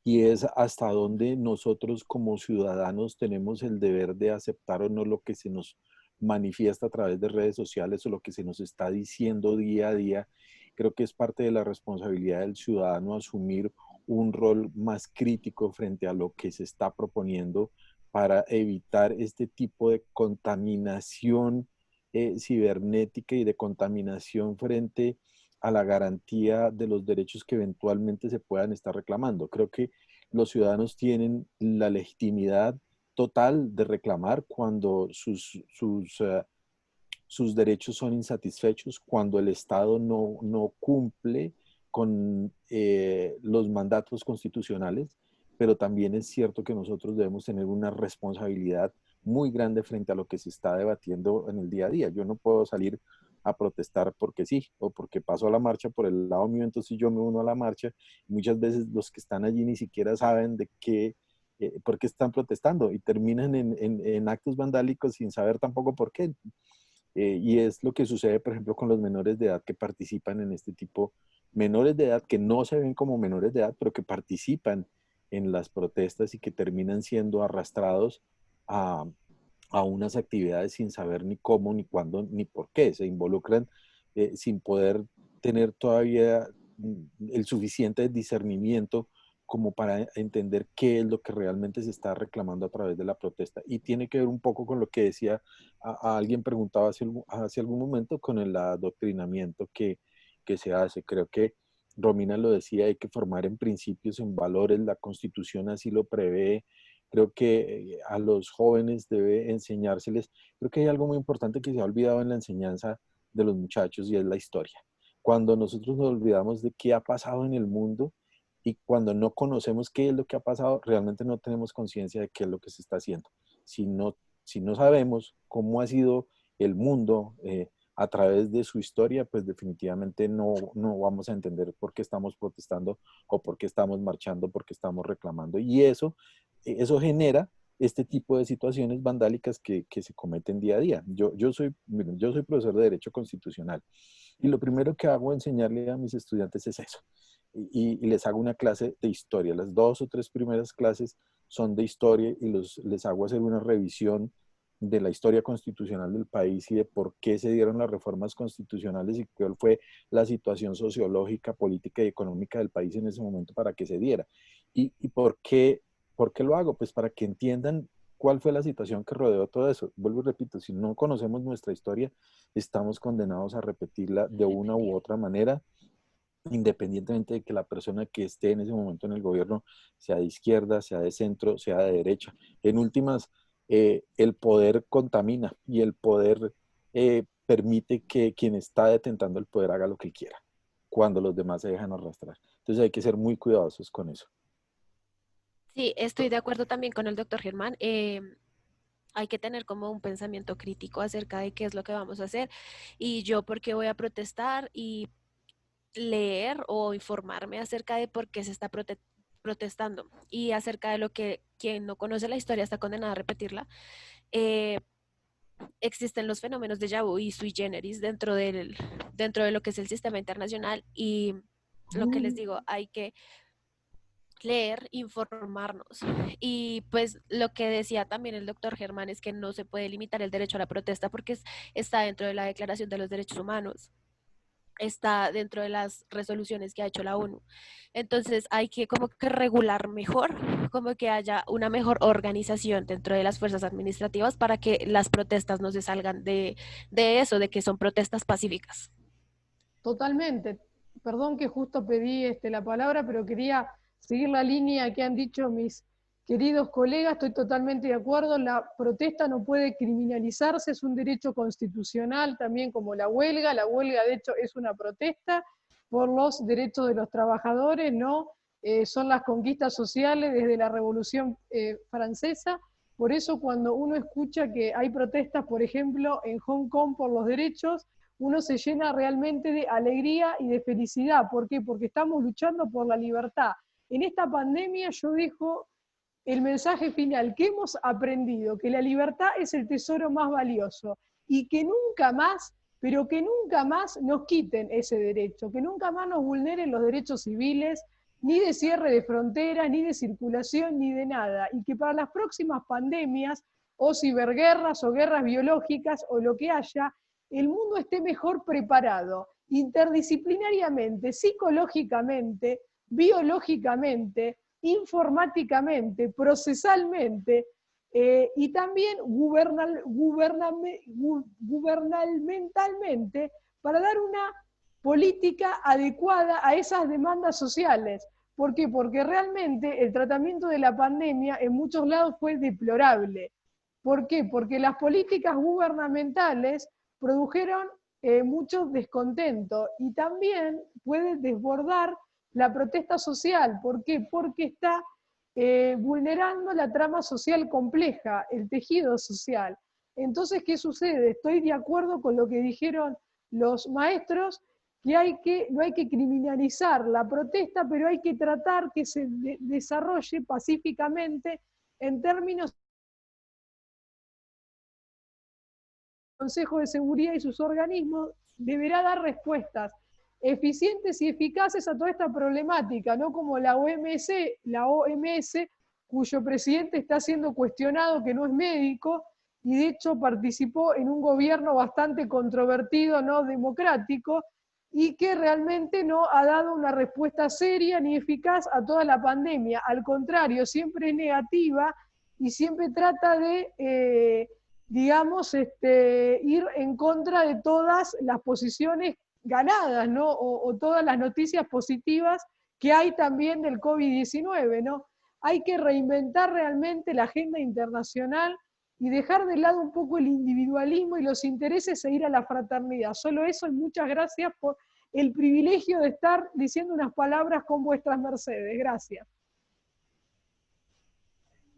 y es hasta dónde nosotros como ciudadanos tenemos el deber de aceptar o no lo que se nos manifiesta a través de redes sociales o lo que se nos está diciendo día a día. Creo que es parte de la responsabilidad del ciudadano asumir un rol más crítico frente a lo que se está proponiendo para evitar este tipo de contaminación cibernética y de contaminación frente a la garantía de los derechos que eventualmente se puedan estar reclamando. Creo que los ciudadanos tienen la legitimidad total de reclamar cuando sus derechos son insatisfechos, cuando el Estado no cumple con los mandatos constitucionales, pero también es cierto que nosotros debemos tener una responsabilidad muy grande frente a lo que se está debatiendo en el día a día. Yo no puedo salir a protestar porque sí, o porque paso la marcha por el lado mío, entonces yo me uno a la marcha. Muchas veces los que están allí ni siquiera saben de qué, por qué están protestando y terminan en actos vandálicos sin saber tampoco por qué. Y es lo que sucede, por ejemplo, con los menores de edad que participan en este tipo, menores de edad que no se ven como menores de edad, pero que participan en las protestas y que terminan siendo arrastrados a, a unas actividades sin saber ni cómo, ni cuándo, ni por qué. Se involucran sin poder tener todavía el suficiente discernimiento como para entender qué es lo que realmente se está reclamando a través de la protesta. Y tiene que ver un poco con lo que decía, alguien preguntaba hace algún momento, con el adoctrinamiento que se hace. Creo que Romina lo decía, hay que formar en principios, en valores, la Constitución así lo prevé. Creo que a los jóvenes debe enseñárseles. Creo que hay algo muy importante que se ha olvidado en la enseñanza de los muchachos y es la historia. Cuando nosotros nos olvidamos de qué ha pasado en el mundo y cuando no conocemos qué es lo que ha pasado, realmente no tenemos conciencia de qué es lo que se está haciendo. Si no sabemos cómo ha sido el mundo a través de su historia, pues definitivamente no vamos a entender por qué estamos protestando o por qué estamos marchando, por qué estamos reclamando. Y eso genera este tipo de situaciones vandálicas que se cometen día a día. Yo soy profesor de Derecho Constitucional y lo primero que hago es enseñarle a mis estudiantes es eso. Y les hago una clase de historia. Las 2 o 3 primeras clases son de historia y les hago hacer una revisión de la historia constitucional del país y de por qué se dieron las reformas constitucionales y cuál fue la situación sociológica, política y económica del país en ese momento para que se diera. ¿Y por qué lo hago? Pues para que entiendan cuál fue la situación que rodeó todo eso. Vuelvo y repito, si no conocemos nuestra historia, estamos condenados a repetirla de una u otra manera, independientemente de que la persona que esté en ese momento en el gobierno sea de izquierda, sea de centro, sea de derecha. En últimas, el poder contamina y el poder permite que quien está detentando el poder haga lo que quiera, cuando los demás se dejan arrastrar. Entonces hay que ser muy cuidadosos con eso. Sí, estoy de acuerdo también con el doctor Germán. Hay que tener como un pensamiento crítico acerca de qué es lo que vamos a hacer y yo por qué voy a protestar y leer o informarme acerca de por qué se está protestando y acerca de lo que quien no conoce la historia está condenado a repetirla. Existen los fenómenos de déjà vu y sui generis dentro de lo que es el sistema internacional y lo que les digo, hay que leer, informarnos. Y pues lo que decía también el doctor Germán es que no se puede limitar el derecho a la protesta porque está dentro de la Declaración de los Derechos Humanos, está dentro de las resoluciones que ha hecho la ONU. Entonces hay que como que regular mejor, como que haya una mejor organización dentro de las fuerzas administrativas para que las protestas no se salgan de eso, de que son protestas pacíficas. Totalmente. Perdón que justo pedí la palabra, pero quería seguir la línea que han dicho mis queridos colegas. Estoy totalmente de acuerdo. La protesta no puede criminalizarse, es un derecho constitucional también como la huelga. La huelga, de hecho, es una protesta por los derechos de los trabajadores, ¿no? Son las conquistas sociales desde la Revolución Francesa. Por eso cuando uno escucha que hay protestas, por ejemplo, en Hong Kong por los derechos, uno se llena realmente de alegría y de felicidad. ¿Por qué? Porque estamos luchando por la libertad. En esta pandemia yo dejo el mensaje final, que hemos aprendido que la libertad es el tesoro más valioso y que nunca más, pero que nunca más nos quiten ese derecho, que nunca más nos vulneren los derechos civiles, ni de cierre de fronteras, ni de circulación, ni de nada. Y que para las próximas pandemias, o ciberguerras, o guerras biológicas, o lo que haya, el mundo esté mejor preparado, interdisciplinariamente, psicológicamente, biológicamente, informáticamente, procesalmente, y también gubernamentalmente para dar una política adecuada a esas demandas sociales. ¿Por qué? Porque realmente el tratamiento de la pandemia en muchos lados fue deplorable. ¿Por qué? Porque las políticas gubernamentales produjeron mucho descontento y también puede desbordar la protesta social. ¿Por qué? Porque está vulnerando la trama social compleja, el tejido social. Entonces, ¿qué sucede? Estoy de acuerdo con lo que dijeron los maestros, que no hay que criminalizar la protesta, pero hay que tratar que se desarrolle pacíficamente en términos Consejo de Seguridad y sus organismos deberá dar respuestas eficientes y eficaces a toda esta problemática, no como la OMS, cuyo presidente está siendo cuestionado, que no es médico, y de hecho participó en un gobierno bastante controvertido, no democrático, y que realmente no ha dado una respuesta seria ni eficaz a toda la pandemia. Al contrario, siempre es negativa y siempre trata de digamos, ir en contra de todas las posiciones ganadas, ¿no? O todas las noticias positivas que hay también del COVID-19, ¿no? Hay que reinventar realmente la agenda internacional y dejar de lado un poco el individualismo y los intereses e ir a la fraternidad. Solo eso, y muchas gracias por el privilegio de estar diciendo unas palabras con vuestras mercedes. Gracias.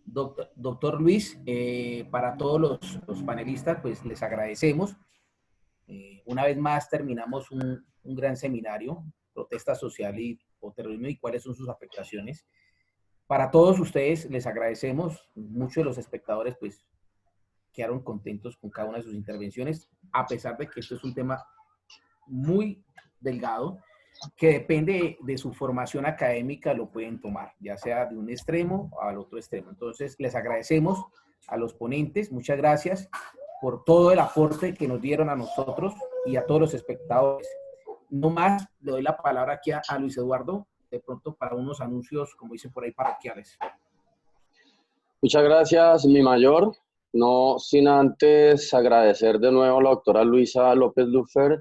Doctor Luis, para todos los panelistas, pues les agradecemos. Una vez más terminamos un gran seminario, protesta social o terrorismo y cuáles son sus afectaciones. Para todos ustedes les agradecemos. Muchos de los espectadores pues quedaron contentos con cada una de sus intervenciones, a pesar de que esto es un tema muy delgado, que depende de su formación académica, lo pueden tomar, ya sea de un extremo al otro extremo. Entonces, les agradecemos a los ponentes, muchas gracias por todo el aporte que nos dieron a nosotros y a todos los espectadores. No más, le doy la palabra aquí a Luis Eduardo, de pronto para unos anuncios, como dicen por ahí, parroquiales. Muchas gracias, mi mayor. No sin antes agradecer de nuevo a la doctora Luisa López Luffer,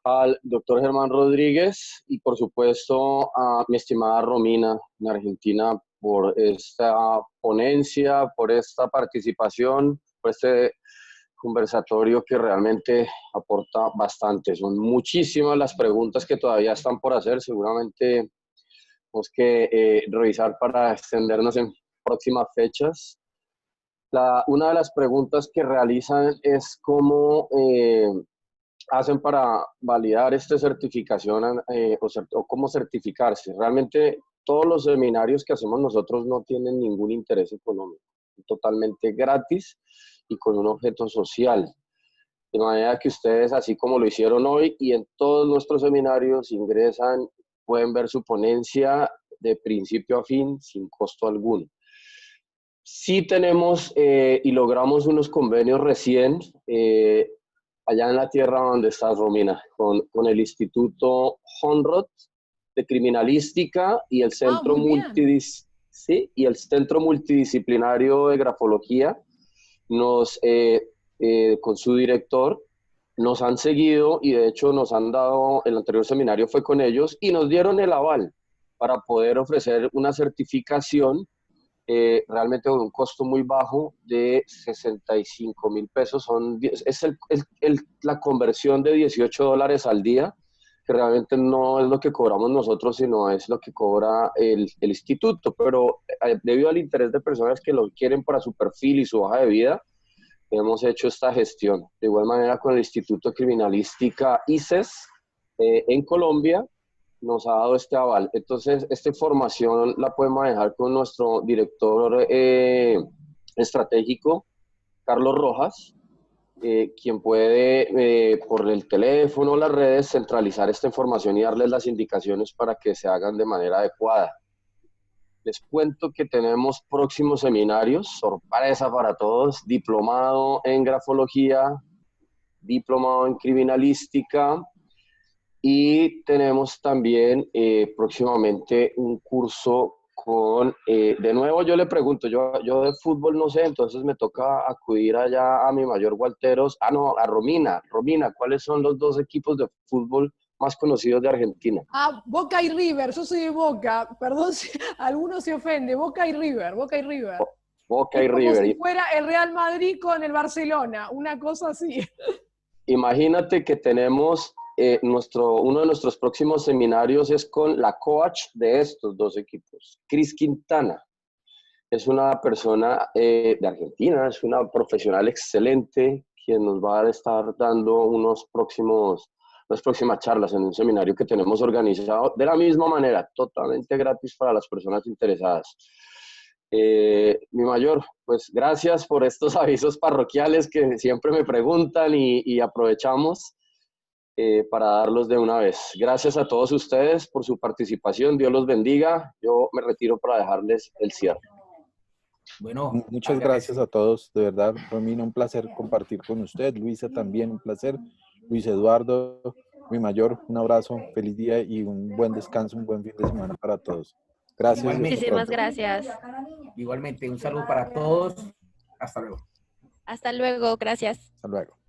al doctor Germán Rodríguez y por supuesto a mi estimada Romina en Argentina por esta ponencia, por esta participación, por este conversatorio que realmente aporta bastante. Son muchísimas las preguntas que todavía están por hacer, seguramente tenemos que revisar para extendernos en próximas fechas. Una de las preguntas que realizan es cómo hacen para validar esta certificación o cómo certificarse. Realmente todos los seminarios que hacemos nosotros no tienen ningún interés económico, totalmente gratis y con un objeto social. De manera que ustedes, así como lo hicieron hoy y en todos nuestros seminarios, ingresan, pueden ver su ponencia de principio a fin sin costo alguno. Sí tenemos y logramos unos convenios recién allá en la tierra donde estás, Romina, con el Instituto Honrod de Criminalística y el Centro Multidisciplinario de Grafología. Con su director, nos han seguido y de hecho nos han dado, el anterior seminario fue con ellos y nos dieron el aval para poder ofrecer una certificación realmente con un costo muy bajo de 65,000 pesos. Es la conversión de $18 al día, que realmente no es lo que cobramos nosotros, sino es lo que cobra el instituto. Pero debido al interés de personas que lo quieren para su perfil y su hoja de vida, hemos hecho esta gestión. De igual manera con el Instituto de Criminalística ICES en Colombia, nos ha dado este aval. Entonces, esta información la pueden manejar con nuestro director estratégico, Carlos Rojas, quien puede, por el teléfono o las redes, centralizar esta información y darles las indicaciones para que se hagan de manera adecuada. Les cuento que tenemos próximos seminarios, sorpresa para todos, diplomado en grafología, diplomado en criminalística, y tenemos también próximamente un curso de nuevo yo le pregunto, yo de fútbol no sé, entonces me toca acudir allá a mi mayor Walteros, a Romina. Romina, ¿cuáles son los 2 equipos de fútbol más conocidos de Argentina? Boca y River, yo soy de Boca, perdón si alguno se ofende, Boca y River, Boca y River. Boca y Es como River. si fuera el Real Madrid con el Barcelona, una cosa así. Imagínate que tenemos uno de nuestros próximos seminarios es con la coach de estos 2 equipos, Cris Quintana. Es una persona de Argentina, es una profesional excelente, quien nos va a estar dando unas próximas charlas en un seminario que tenemos organizado de la misma manera, totalmente gratis para las personas interesadas. Mi mayor, pues gracias por estos avisos parroquiales que siempre me preguntan y aprovechamos para darlos de una vez. Gracias a todos ustedes por su participación, Dios los bendiga. Yo me retiro para dejarles el cierre. Bueno, muchas gracias a todos, de verdad, Romina, un placer compartir con usted, Luisa también, un placer, Luis Eduardo, mi mayor, un abrazo, feliz día y un buen descanso, un buen fin de semana para todos. Gracias. Muchísimas gracias. Igualmente, un saludo para todos. Hasta luego. Hasta luego, gracias. Hasta luego.